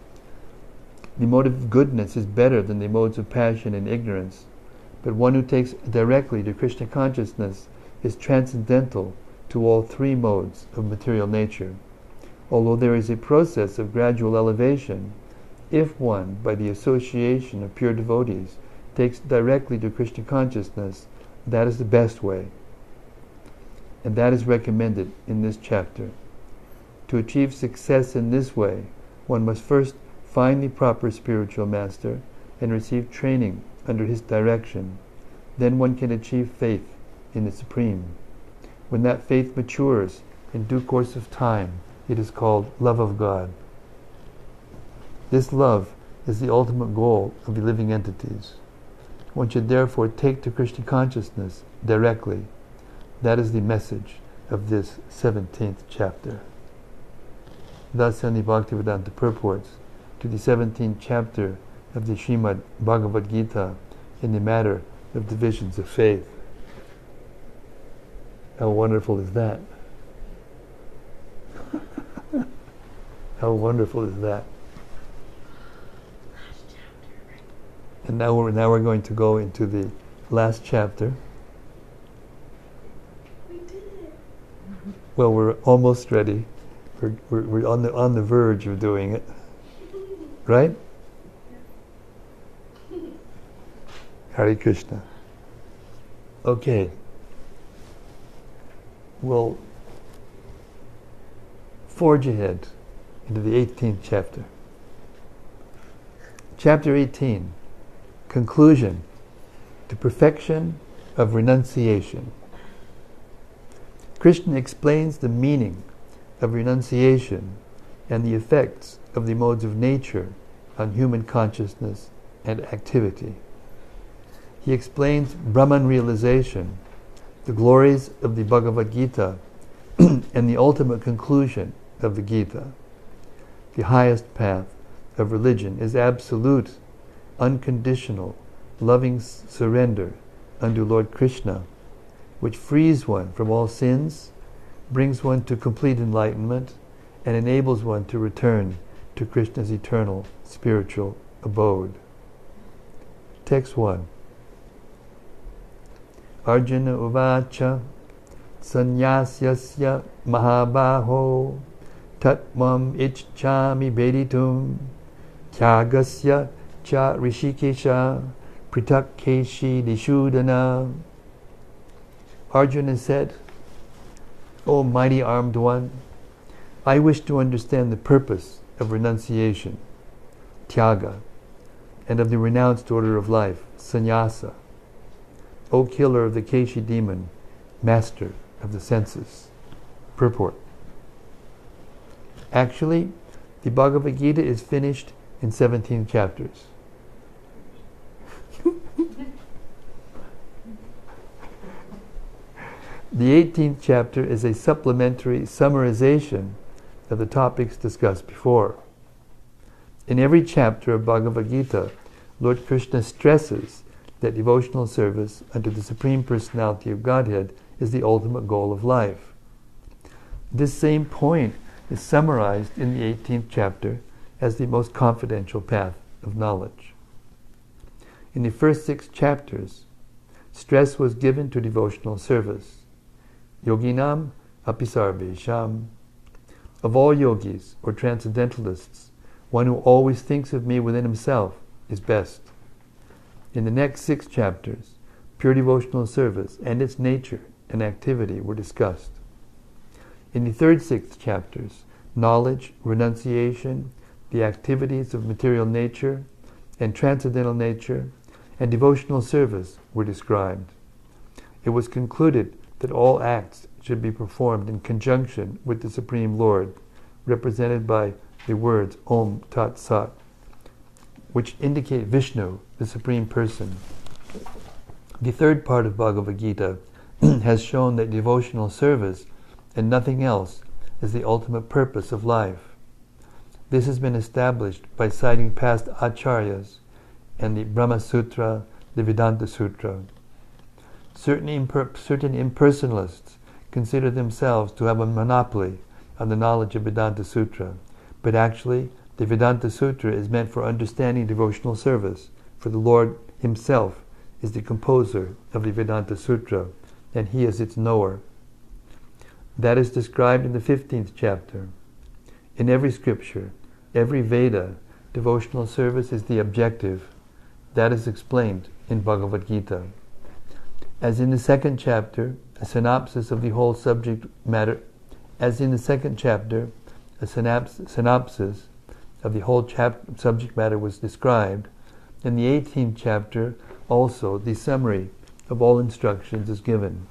[SPEAKER 1] The mode of goodness is better than the modes of passion and ignorance, but one who takes directly to Krishna consciousness is transcendental to all three modes of material nature. Although there is a process of gradual elevation, if one, by the association of pure devotees, takes directly to Krishna consciousness, that is the best way. And that is recommended in this chapter. To achieve success in this way, one must first find the proper spiritual master and receive training under his direction. Then one can achieve faith in the Supreme. When that faith matures in due course of time, it is called love of God. This love is the ultimate goal of the living entities. One should therefore take to Krishna consciousness directly. That is the message of this 17th chapter. Thus end the Bhaktivedanta purports to the 17th chapter of the Srimad Bhagavad-gita in the matter of divisions of faith. How wonderful is that? How wonderful is that? And now we're going to go into the last chapter.
[SPEAKER 2] We did it.
[SPEAKER 1] Well, we're almost ready. We're on the verge of doing it, right? Hare Krishna. Okay. We'll forge ahead into the 18th chapter. Chapter 18. Conclusion to perfection of renunciation. Krishna explains the meaning of renunciation and the effects of the modes of nature on human consciousness and activity. He explains Brahman realization, the glories of the Bhagavad-gita, and the ultimate conclusion of the Gita. The highest path of religion is absolute, unconditional, loving surrender unto Lord Krsna, which frees one from all sins, brings one to complete enlightenment, and enables one to return to Krishna's eternal spiritual abode. Text 1. Arjuna uvacha sanyasyasya mahabaho tatmam ichchami veditum tyagasya cha rishikesha pritakkeshi dishudana. Arjuna said, O mighty armed one, I wish to understand the purpose of renunciation, tyaga, and of the renounced order of life, sannyasa. O killer of the Keshi demon, master of the senses. Purport. Actually, the Bhagavad Gita is finished in 17 chapters. The 18th chapter is a supplementary summarization of the topics discussed before. In every chapter of Bhagavad Gita, Lord Krsna stresses that devotional service unto the Supreme Personality of Godhead is the ultimate goal of life. This same point is summarized in the 18th chapter as the most confidential path of knowledge. In the first 6 chapters, stress was given to devotional service. Yoginam apisarvesham. Of all yogis or transcendentalists, one who always thinks of me within himself is best. In the next 6 chapters, pure devotional service and its nature and activity were discussed. In the third 6 chapters, knowledge, renunciation, the activities of material nature and transcendental nature, and devotional service were described. It was concluded that all acts should be performed in conjunction with the Supreme Lord, represented by the words Om Tat Sat, which indicate Vishnu, the Supreme Person. The third part of Bhagavad Gita has shown that devotional service and nothing else is the ultimate purpose of life. This has been established by citing past acharyas and the Brahma Sutra, the Vedanta Sutra. Certain impersonalists consider themselves to have a monopoly on the knowledge of Vedanta Sutra, but actually the Vedanta Sutra is meant for understanding devotional service, for the Lord Himself is the composer of the Vedanta Sutra, and He is its knower. That is described in the 15th chapter. In every scripture, every Veda, devotional service is the objective. That is explained in Bhagavad-gita. As in the 2nd chapter, a synopsis of the whole subject matter, synopsis of the whole subject matter was described. In the 18th chapter, also, the summary of all instructions is given.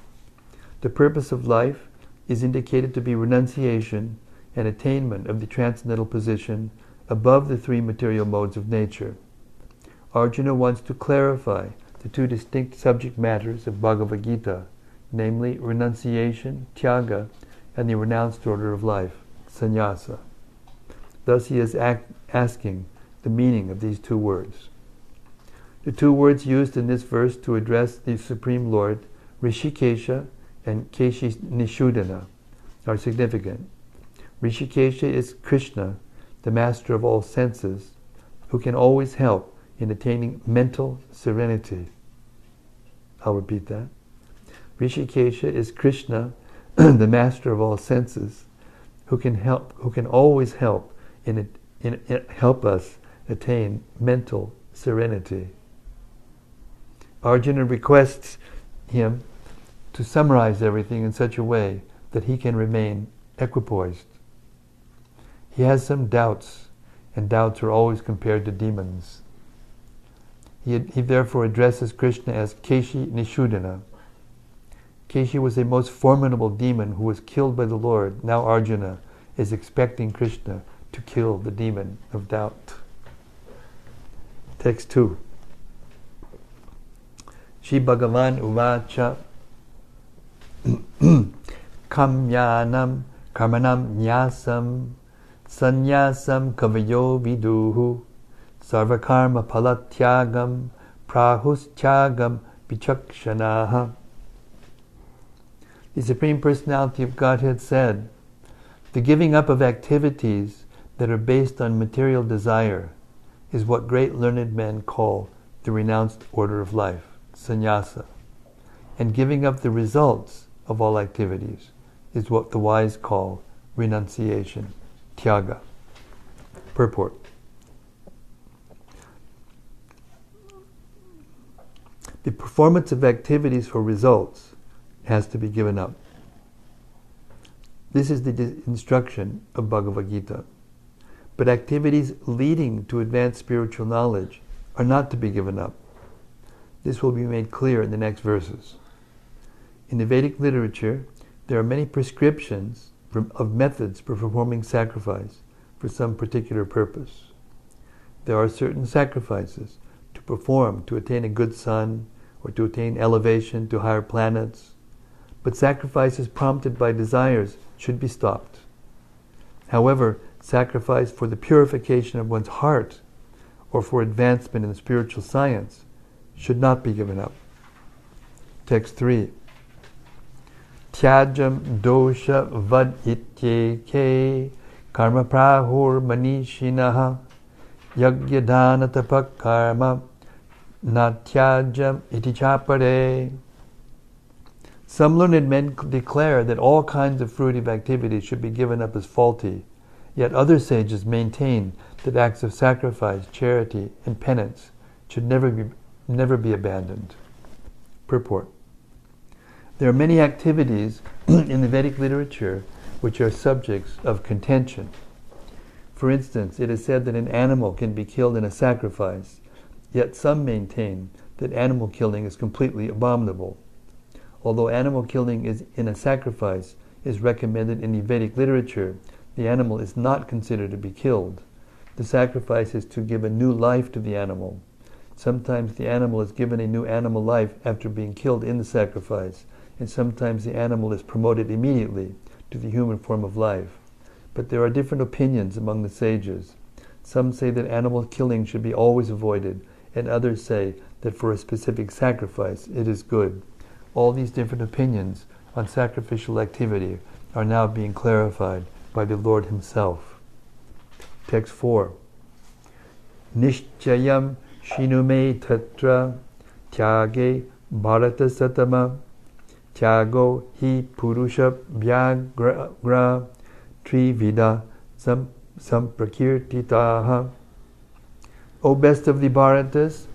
[SPEAKER 1] The purpose of life is indicated to be renunciation and attainment of the transcendental position above the 3 material modes of nature. Arjuna wants to clarify the 2 distinct subject matters of Bhagavad-gita, namely renunciation, tyaga, and the renounced order of life, sannyasa. Thus he is asking the meaning of these 2 words. The 2 words used in this verse to address the Supreme Lord, Rishikesha and Keshi Nishudana, are significant. Rishikesha is Krishna, the master of all senses, who can always help in attaining mental serenity. I'll repeat that. Rishikesha is Krishna, the master of all senses, who can always help help us attain mental serenity. Arjuna requests him to summarize everything in such a way that he can remain equipoised. He has some doubts, and doubts are always compared to demons. He therefore addresses Krishna as Keshi Nishudana. Keshi was a most formidable demon who was killed by the Lord. Now Arjuna is expecting Krishna to kill the demon of doubt. Text 2. Shri Bhagavan Uvacha Kamyanam Karmanam Nyasam Sannyasam Kavayo Viduhu Sarvakarma Palatyagam Prahustyagam Vichakshanaha. The Supreme Personality of Godhead said, the giving up of activities that are based on material desire is what great learned men call the renounced order of life, sannyasa. And giving up the results of all activities is what the wise call renunciation, tyaga. Purport. The performance of activities for results has to be given up. This is the instruction of Bhagavad-gita. But activities leading to advanced spiritual knowledge are not to be given up. This will be made clear in the next verses. In the Vedic literature, there are many prescriptions of methods for performing sacrifice for some particular purpose. There are certain sacrifices to perform to attain a good son or to attain elevation to higher planets, but sacrifices prompted by desires should be stopped. However, sacrifice for the purification of one's heart or for advancement in spiritual science should not be given up. Text 3. Tyajam dosha vad ityeke karma prahur manishinaha yagyadana tapak karma natyajam iti chapare. Some learned men declare that all kinds of fruitive activities should be given up as faulty, yet other sages maintain that acts of sacrifice, charity, and penance should never be abandoned. Purport. There are many activities in the Vedic literature which are subjects of contention. For instance, it is said that an animal can be killed in a sacrifice, yet some maintain that animal killing is completely abominable. Although animal killing in a sacrifice is recommended in the Vedic literature, the animal is not considered to be killed. The sacrifice is to give a new life to the animal. Sometimes the animal is given a new animal life after being killed in the sacrifice, and sometimes the animal is promoted immediately to the human form of life. but there are different opinions among the sages. Some say that animal killing should be always avoided, and others say that for a specific sacrifice it is good. All these different opinions on sacrificial activity are now being clarified by the Lord Himself. Text 4. Nishchayam shinume tatra tyage bharata satama tyago hi purusha vyagra trivida samprakirtitaha. O best of the Bharatas,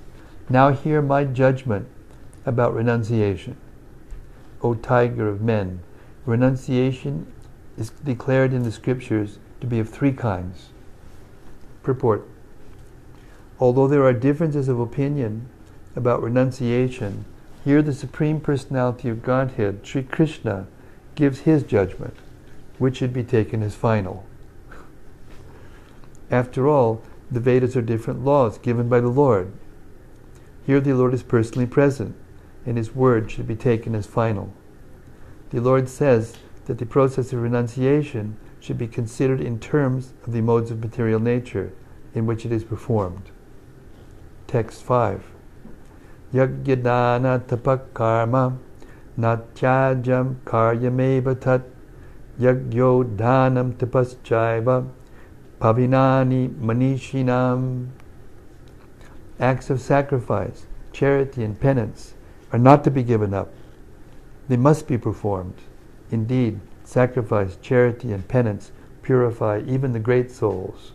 [SPEAKER 1] now hear my judgment about renunciation. O tiger of men, renunciation is declared in the scriptures to be of three kinds. Purport. Although there are differences of opinion about renunciation, here the Supreme Personality of Godhead, Sri Krishna, gives His judgment, which should be taken as final. After all, the Vedas are different laws given by the Lord. Here the Lord is personally present, and His word should be taken as final. The Lord says that the process of renunciation should be considered in terms of the modes of material nature in which it is performed. Text 5. Yagyadana tapakarma natyajam karyameva tat yagyo dhanam tapaschaiva pavinani manishinam. Acts of sacrifice, charity, and penance are not to be given up. They must be performed. Indeed, sacrifice, charity, and penance purify even the great souls.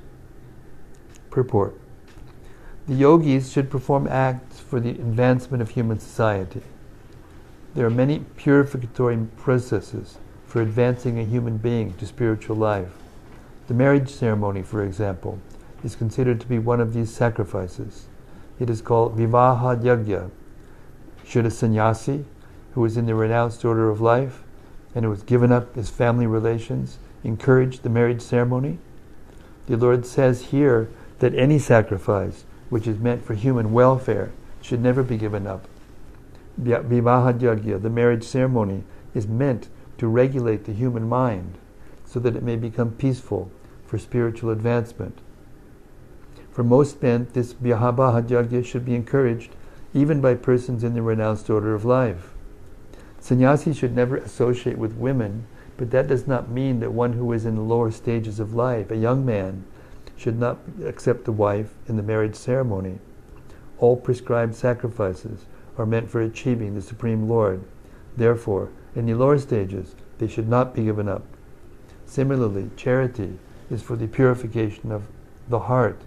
[SPEAKER 1] Purport. The yogis should perform acts for the advancement of human society. There are many purificatory processes for advancing a human being to spiritual life. The marriage ceremony, for example, is considered to be one of these sacrifices. It is called Vivaha Yagya. Should a sannyasi, who is in the renounced order of life, and who has given up his family relations, encourage the marriage ceremony? The Lord says here that any sacrifice which is meant for human welfare should never be given up. Vivaha Yagya, the marriage ceremony, is meant to regulate the human mind so that it may become peaceful for spiritual advancement. For most men, this Vivaha Yagya should be encouraged even by persons in the renounced order of life. Sannyasis should never associate with women, but that does not mean that one who is in the lower stages of life, a young man, should not accept a wife in the marriage ceremony. All prescribed sacrifices are meant for achieving the Supreme Lord. Therefore, in the lower stages, they should not be given up. Similarly, charity is for the purification of the heart.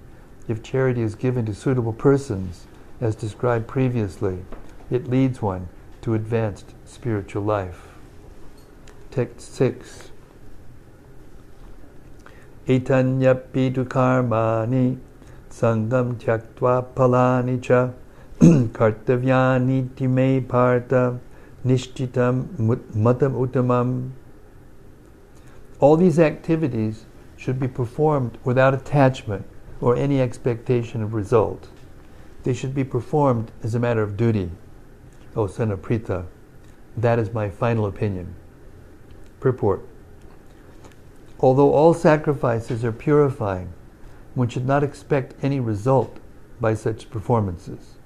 [SPEAKER 1] If charity is given to suitable persons, as described previously, it leads one to advanced spiritual life. Text 6. Etanyapi karmani sangam tyaktva palani cha kartavyani time parta nishchitam matam uttamam. All these activities should be performed without attachment or any expectation of result. They should be performed as a matter of duty. O son of Pritha, that is my final opinion. Purport. Although all sacrifices are purifying, one should not expect any result by such performances.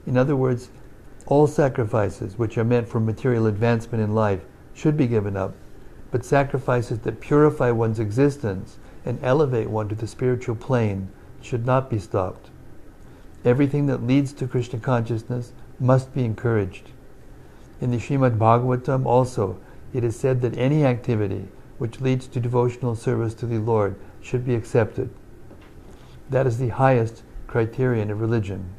[SPEAKER 1] In other words, all sacrifices which are meant for material advancement in life should be given up, but sacrifices that purify one's existence and elevate one to the spiritual plane should not be stopped. Everything that leads to Krishna consciousness must be encouraged. In the Srimad Bhagavatam also, it is said that any activity which leads to devotional service to the Lord should be accepted. That is the highest criterion of religion.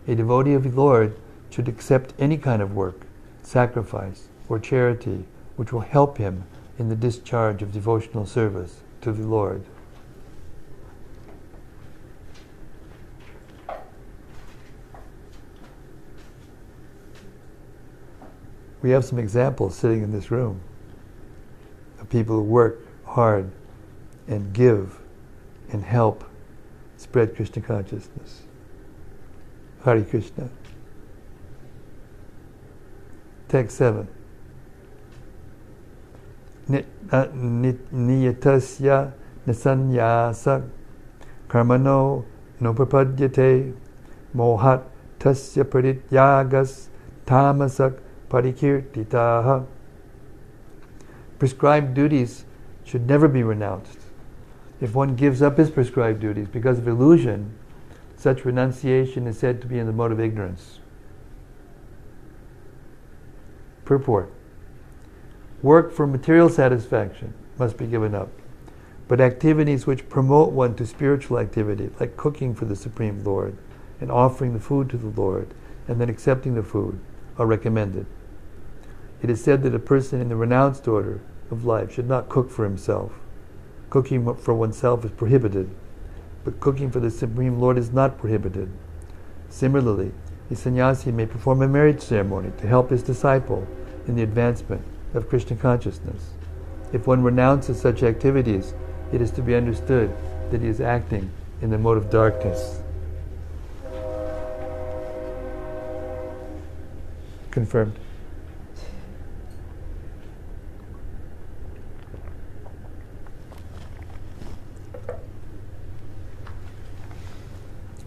[SPEAKER 1] A devotee of the Lord should accept any kind of work, sacrifice, or charity which will help him in the discharge of devotional service to the Lord. We have some examples sitting in this room of people who work hard and give and help spread Krishna consciousness. Hare Krishna. Text 7. niyatasya nasanyasa karmano noprapadyate mohat tasya parityagas tamasak parikirtitaha. Prescribed duties should never be renounced. If one gives up his prescribed duties because of illusion, such renunciation is said to be in the mode of ignorance. Purport. Work for material satisfaction must be given up, but activities which promote one to spiritual activity, like cooking for the Supreme Lord and offering the food to the Lord and then accepting the food, are recommended. It is said that a person in the renounced order of life should not cook for himself. Cooking for oneself is prohibited, but cooking for the Supreme Lord is not prohibited. Similarly, a sannyasi may perform a marriage ceremony to help his disciple in the advancement of Krishna consciousness. If one renounces such activities, it is to be understood that he is acting in the mode of darkness. Confirmed.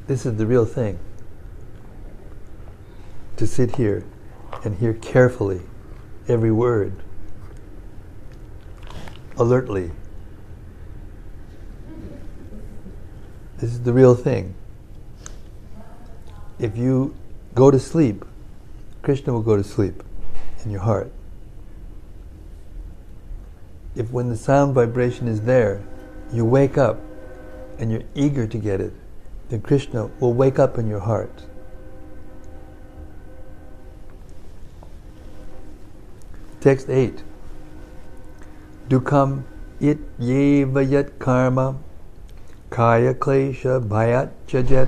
[SPEAKER 1] This is the real thing. To sit here and hear carefully every word, alertly. This is the real thing. If you go to sleep, Krishna will go to sleep in your heart. If when the sound vibration is there, you wake up and you're eager to get it, then Krishna will wake up in your heart. Text 8. Dukam it yeva yat karma kaya klesha bhayat chajet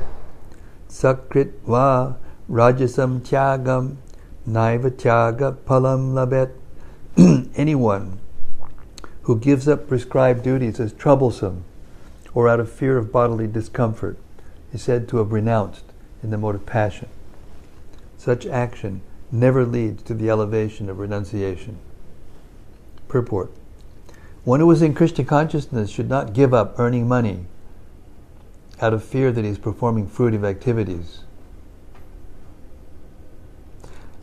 [SPEAKER 1] sakrit va rajasam tyagam naiva tyaga palam labet. Anyone who gives up prescribed duties as troublesome or out of fear of bodily discomfort is said to have renounced in the mode of passion. Such action never leads to the elevation of renunciation. Purport. One who is in Krishna consciousness should not give up earning money out of fear that he is performing fruitive activities.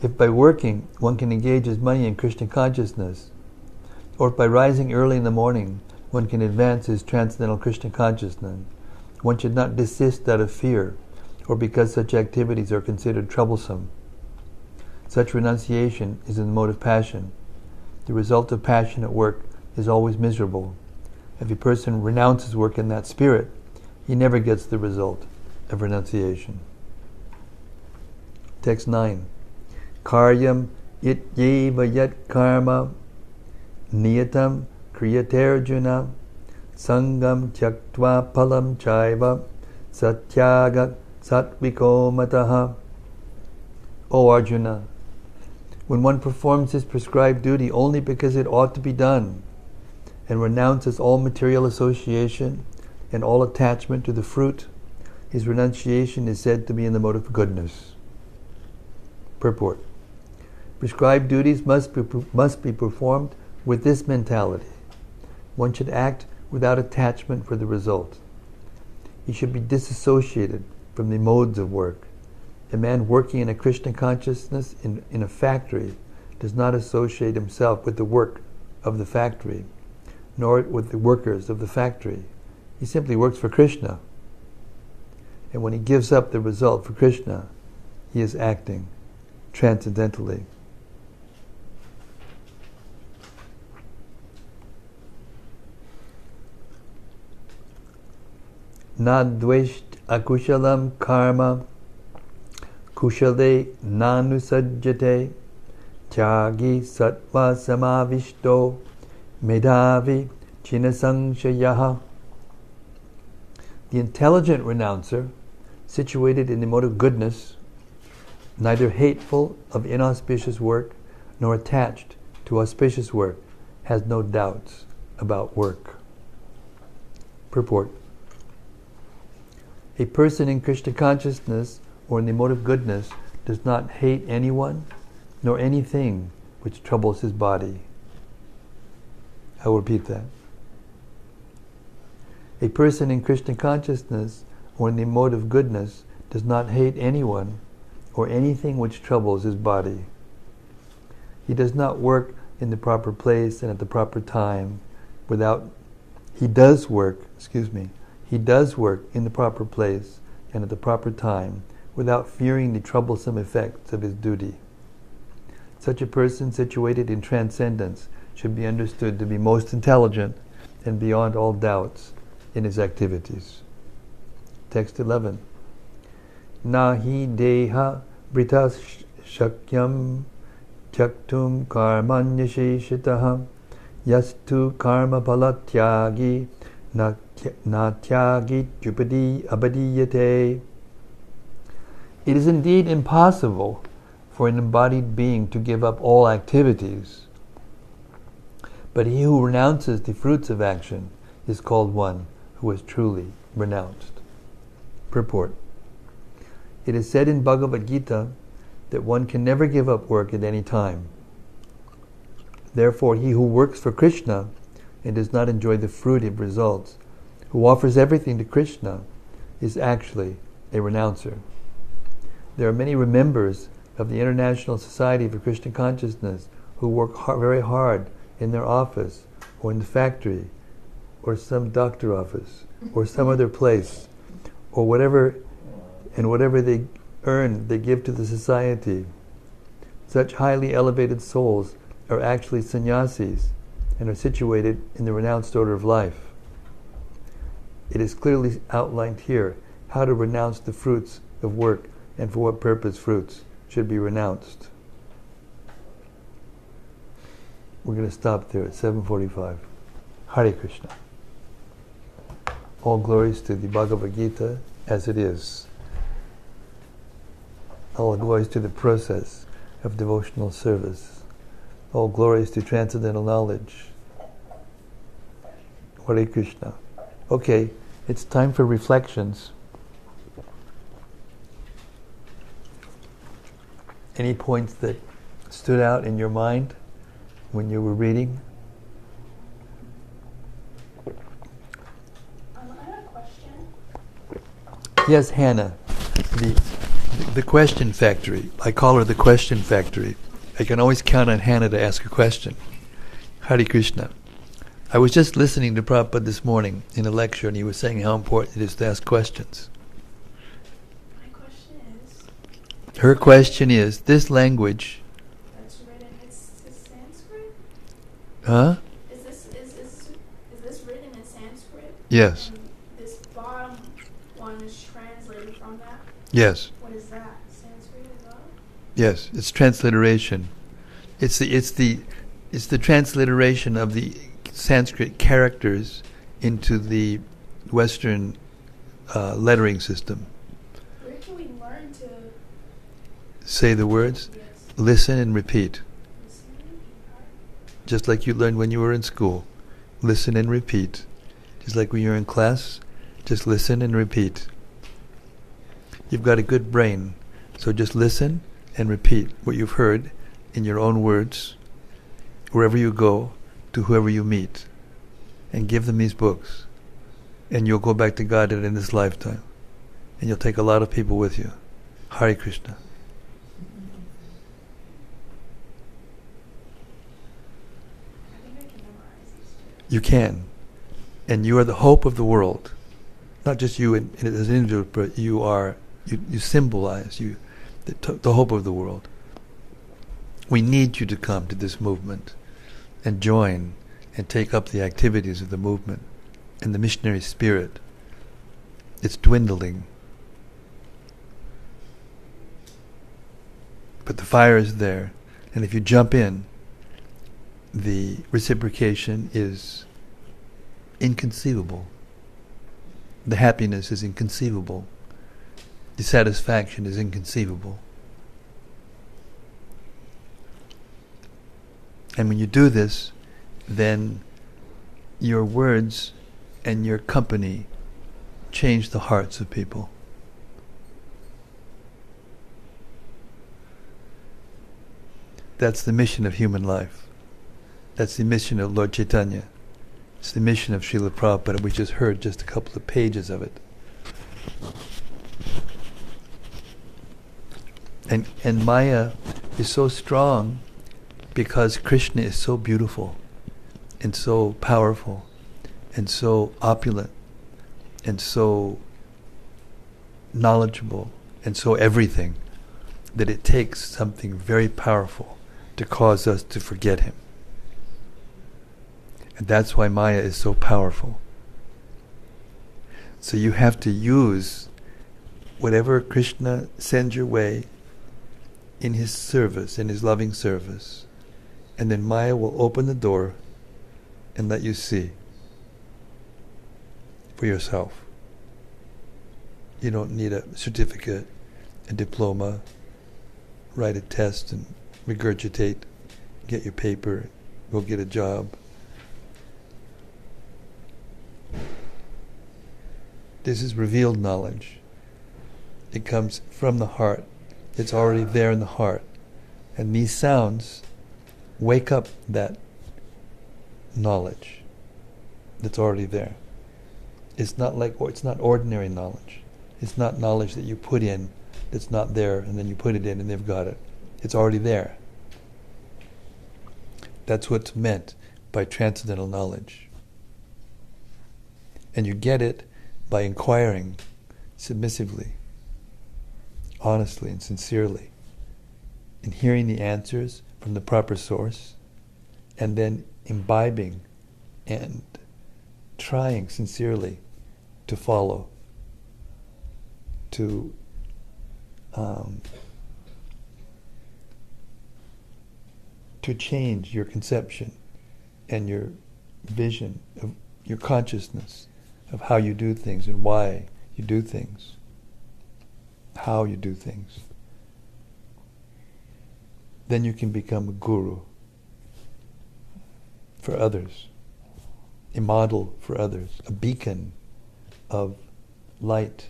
[SPEAKER 1] If by working one can engage his money in Krishna consciousness, or if by rising early in the morning one can advance his transcendental Krishna consciousness, one should not desist out of fear or because such activities are considered troublesome. Such renunciation is in the mode of passion. The result of passionate work is always miserable. If a person renounces work in that spirit, he never gets the result of renunciation. Text 9. Karyam ityeva yat karma niyatam kriyaterjuna sangam tyaktva palam chaiva satyaga satviko mataha. O Arjuna, when one performs his prescribed duty only because it ought to be done and renounces all material association and all attachment to the fruit, his renunciation is said to be in the mode of goodness. Purport. Prescribed duties must be performed with this mentality. One should act without attachment for the result. He should be disassociated from the modes of work. A man working in a Krishna consciousness in a factory does not associate himself with the work of the factory, nor with the workers of the factory. He simply works for Krishna. And when he gives up the result for Krishna, he is acting transcendentally. Nadvesht akushalam karma kushale nanusajjate tyagi sattva samavishto medhavi chinasangshayaha. The intelligent renouncer, situated in the mode of goodness, neither hateful of inauspicious work nor attached to auspicious work, has no doubts about work. Purport. A person in Krishna consciousness or in the mode of goodness does not hate anyone nor anything which troubles his body. I will repeat that. A person in Krishna consciousness or in the mode of goodness does not hate anyone or anything which troubles his body. He does not work in the proper place and at the proper time he does work in the proper place and at the proper time without fearing the troublesome effects of his duty. Such a person situated in transcendence should be understood to be most intelligent and beyond all doubts in his activities. Text 11. Nahi deha britas shakyam tyaktum karmanyasheshitaha yastu karma palatyagi natyagi tyupadi abadiyate. It is indeed impossible for an embodied being to give up all activities, but he who renounces the fruits of action is called one who is truly renounced. Purport. It is said in Bhagavad-gita that one can never give up work at any time. Therefore, he who works for Krishna and does not enjoy the fruit of results, who offers everything to Krishna, is actually a renouncer. There are many members of the International Society for Krishna Consciousness who work very hard in their office or in the factory or some doctor office or some other place or whatever, and whatever they earn they give to the society. Such highly elevated souls are actually sannyasis and are situated in the renounced order of life. It is clearly outlined here how to renounce the fruits of work and for what purpose fruits should be renounced. We're going to stop there at 7:45. Hare Krishna. All glories to the Bhagavad-gita as it is. All glories to the process of devotional service. All glories to transcendental knowledge. Hare Krishna. Okay, it's time for reflections. Any points that stood out in your mind when you were reading?
[SPEAKER 3] I have a question.
[SPEAKER 1] Yes, Hannah. The question factory. I call her the question factory. I can always count on Hannah to ask a question. Hare Krishna. I was just listening to Prabhupada this morning in a lecture, and he was saying how important it is to ask questions.
[SPEAKER 3] My question is...
[SPEAKER 1] Her question is, this language...
[SPEAKER 3] That's written, it's Sanskrit?
[SPEAKER 1] Huh?
[SPEAKER 3] Is this written in Sanskrit?
[SPEAKER 1] Yes.
[SPEAKER 3] And this bottom one is translated from that?
[SPEAKER 1] Yes.
[SPEAKER 3] What is that? Sanskrit as well?
[SPEAKER 1] Yes, it's transliteration. It's the transliteration of the Sanskrit characters into the Western lettering system.
[SPEAKER 3] Where can we learn to...
[SPEAKER 1] Say the words,
[SPEAKER 3] Yes.
[SPEAKER 1] listen and repeat.
[SPEAKER 3] Listen and repeat.
[SPEAKER 1] Just like you learned when you were in school. Listen and repeat. Just like when you're in class, just listen and repeat. You've got a good brain, so just listen and repeat what you've heard in your own words, wherever you go, to whoever you meet, and give them these books, and you'll go back to God in this lifetime, and you'll take a lot of people with you. Hare Krishna.
[SPEAKER 3] I think I can memorize these two.
[SPEAKER 1] You can, and you are the hope of the world. Not just you as an individual, but you symbolize the hope of the world. We need you to come to this movement and join and take up the activities of the movement and the missionary spirit. It's dwindling. But the fire is there, and if you jump in, the reciprocation is inconceivable. The happiness is inconceivable. The satisfaction is inconceivable. And when you do this, then your words and your company change the hearts of people. That's the mission of human life. That's the mission of Lord Chaitanya. It's the mission of Srila Prabhupada. We just heard just a couple of pages of it. And Maya is so strong because Krishna is so beautiful and so powerful and so opulent and so knowledgeable and so everything, that it takes something very powerful to cause us to forget him. And that's why Maya is so powerful. So you have to use whatever Krishna sends your way in his service, in his loving service, and then Maya will open the door and let you see for yourself. You don't need a certificate, a diploma, write a test and regurgitate, get your paper, go get a job. This is revealed knowledge. It comes from the heart. It's already there in the heart. And these sounds wake up that knowledge that's already there. It's not ordinary knowledge. It's not knowledge that you put in that's not there and then you put it in and they've got it. It's already there. That's what's meant by transcendental knowledge. And you get it by inquiring submissively, honestly and sincerely, and hearing the answers from the proper source, and then imbibing and trying sincerely to follow, to change your conception and your vision of your consciousness of how you do things and why you do things, how you do things. Then you can become a guru for others, a model for others, a beacon of light.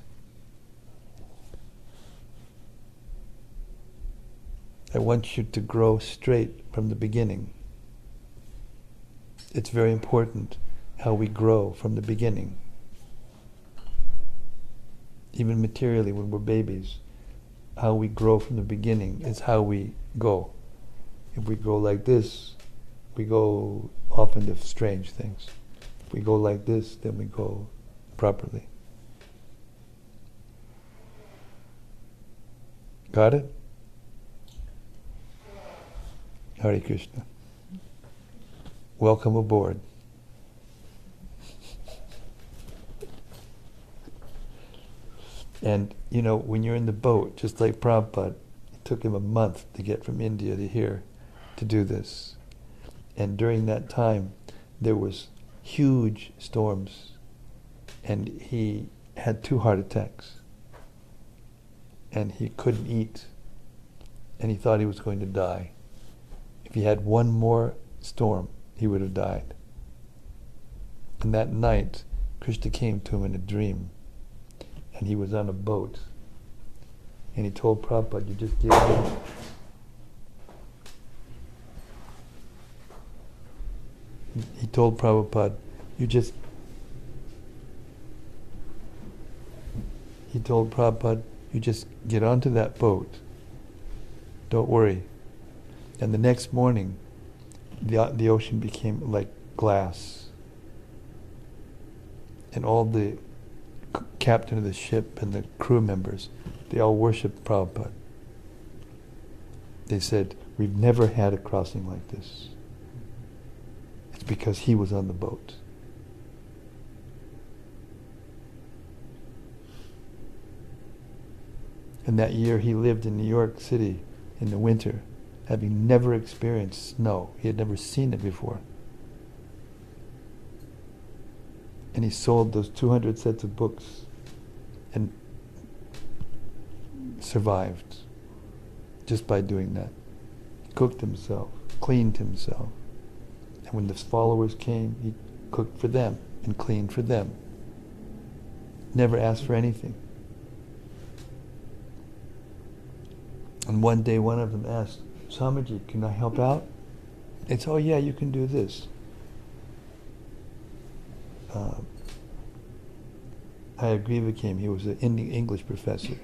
[SPEAKER 1] I want you to grow straight from the beginning. It's very important how we grow from the beginning. Even materially, when we're babies, how we grow from the beginning is how we go. If we go like this, we go off into strange things. If we go like this, then we go properly. Got it? Hare Krishna. Welcome aboard. And, when you're in the boat, just like Prabhupada, it took him a month to get from India to here to do this. And during that time, there was huge storms. And he had 2 heart attacks. And he couldn't eat. And he thought he was going to die. If he had one more storm, he would have died. And that night, Krishna came to him in a dream. And he was on a boat. And he told Prabhupada, you just give me... He told Prabhupada, you just get onto that boat. Don't worry. And the next morning, the ocean became like glass. And all the captain of the ship and the crew members, they all worshipped Prabhupada. They said, we've never had a crossing like this. It's because he was on the boat. And that year he lived in New York City in the winter, having never experienced snow. He had never seen it before. And he sold those 200 sets of books and survived just by doing that. He cooked himself, cleaned himself. And when the followers came, he cooked for them and cleaned for them. Never asked for anything. And one day one of them asked, Swamiji, can I help out? It's, oh yeah, you can do this. I agree with him. He was an English professor.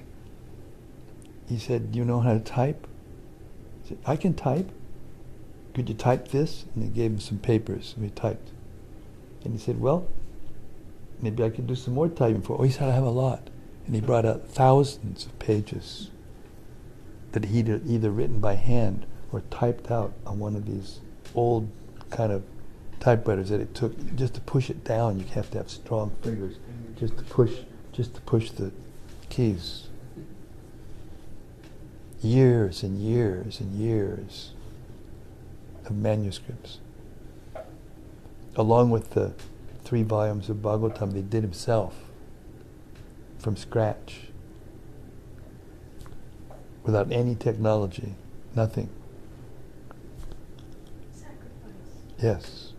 [SPEAKER 1] He said, "Do you know how to type?" I said, "I can type." "Could you type this?" And they gave him some papers, and he typed. And he said, "Well, maybe I could do some more typing for." Oh, he said, "I have a lot." And he brought out thousands of pages that he'd either written by hand or typed out on one of these old kind of typewriters that it took just to push it down. You have to have strong fingers just to push the keys. Years and years and years of manuscripts, along with the 3 volumes of Bhagavatam they did himself from scratch, without any technology, nothing.
[SPEAKER 3] Sacrifice.
[SPEAKER 1] Yes.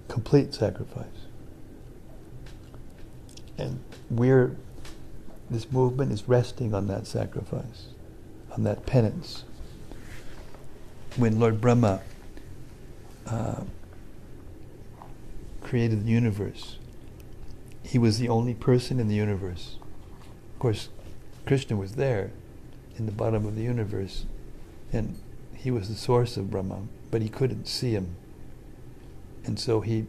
[SPEAKER 1] Complete sacrifice. And this movement is resting on that sacrifice, on that penance. When Lord Brahma created the universe, he was the only person in the universe. Of course, Krishna was there in the bottom of the universe, and he was the source of Brahma, but he couldn't see him. And so he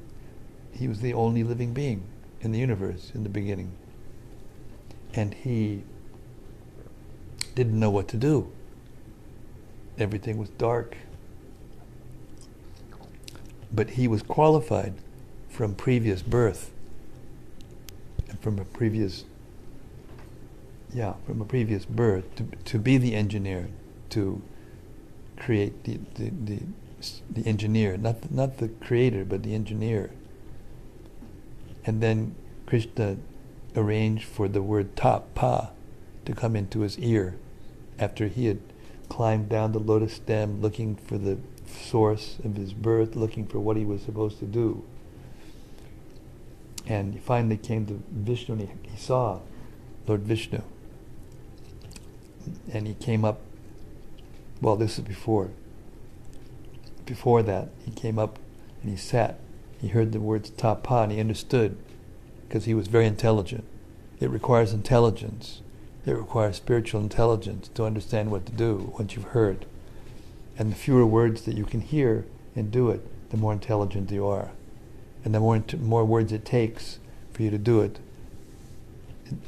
[SPEAKER 1] was the only living being in the universe in the beginning. And he didn't know what to do. Everything was dark. But he was qualified from previous birth and from a previous birth to be the engineer, to create the engineer, not the creator, but the engineer. And then Krishna arranged for the word tapa to come into his ear after he had climbed down the lotus stem looking for the source of his birth, looking for what he was supposed to do. And he finally came to Vishnu, and he saw Lord Vishnu. And he came up, well, this is before. Before that, he came up and he sat. He heard the words tapa and he understood, because he was very intelligent. It requires intelligence. It requires spiritual intelligence to understand what to do once you've heard. And the fewer words that you can hear and do it, the more intelligent you are. And the more words it takes for you to do it,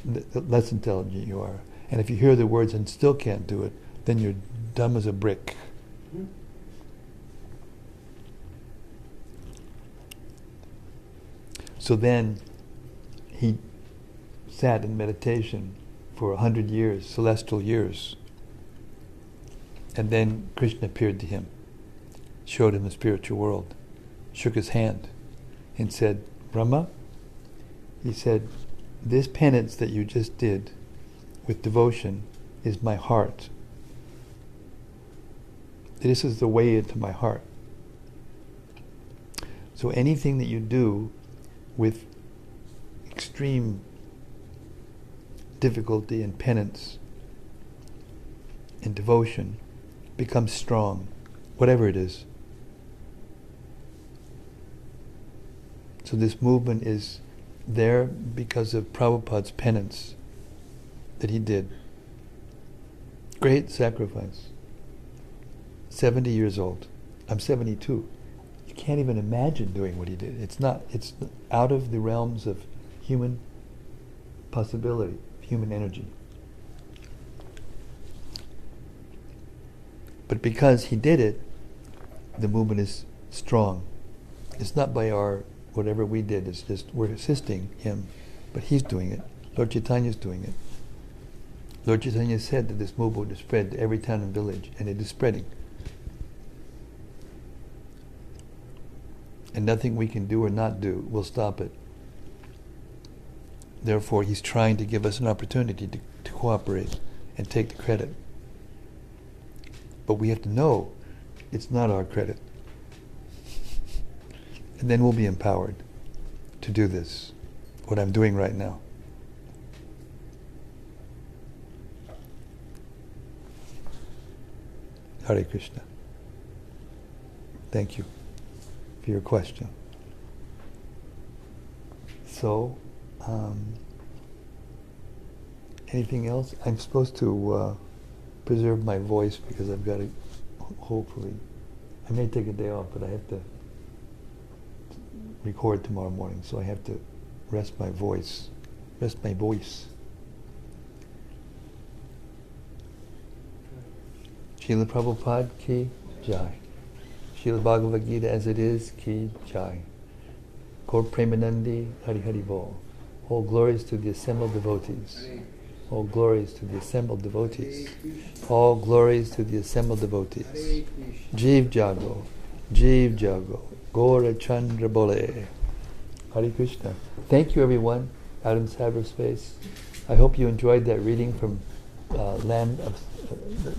[SPEAKER 1] the less intelligent you are. And if you hear the words and still can't do it, then you're dumb as a brick. So then he sat in meditation for 100 years, celestial years. And then Krishna appeared to him, showed him the spiritual world, shook his hand, and said, "Brahma," he said, "this penance that you just did with devotion is my heart. This is the way into my heart. So anything that you do with extreme difficulty and penance and devotion becomes strong, whatever it is." So this movement is there because of Prabhupada's penance that he did. Great sacrifice. 70 years old. I'm 72. You can't even imagine doing what he did. It's out of the realms of human possibility, human energy. But because he did it, the movement is strong. It's not by whatever we did, it's just we're assisting him, but he's doing it. Lord Chaitanya's doing it. Lord Chaitanya said that this movement would spread to every town and village, and it is spreading. And nothing we can do or not do will stop it. Therefore, he's trying to give us an opportunity to cooperate and take the credit. But we have to know it's not our credit. And then we'll be empowered to do this, what I'm doing right now. Hare Krishna. Thank you for your question. So, anything else? I'm supposed to preserve my voice because I've got to, hopefully, I may take a day off, but I have to record tomorrow morning, so I have to rest my voice. Srila Prabhupada ki jai. Srila Bhagavad-gita as it is ki jai. Gaur Premanandi Hari Hari Bol. All glories to the assembled devotees. All glories to the assembled devotees. All glories to the assembled devotees. Jeev Jago. Jeev Jago. Gaura Chandra Bole. Hare Krishna. Thank you everyone out in cyberspace. I hope you enjoyed that reading from Land of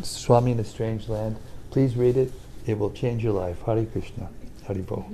[SPEAKER 1] Swami in a Strange Land. Please read it. It will change your life. Hare Krishna. Hare Bol.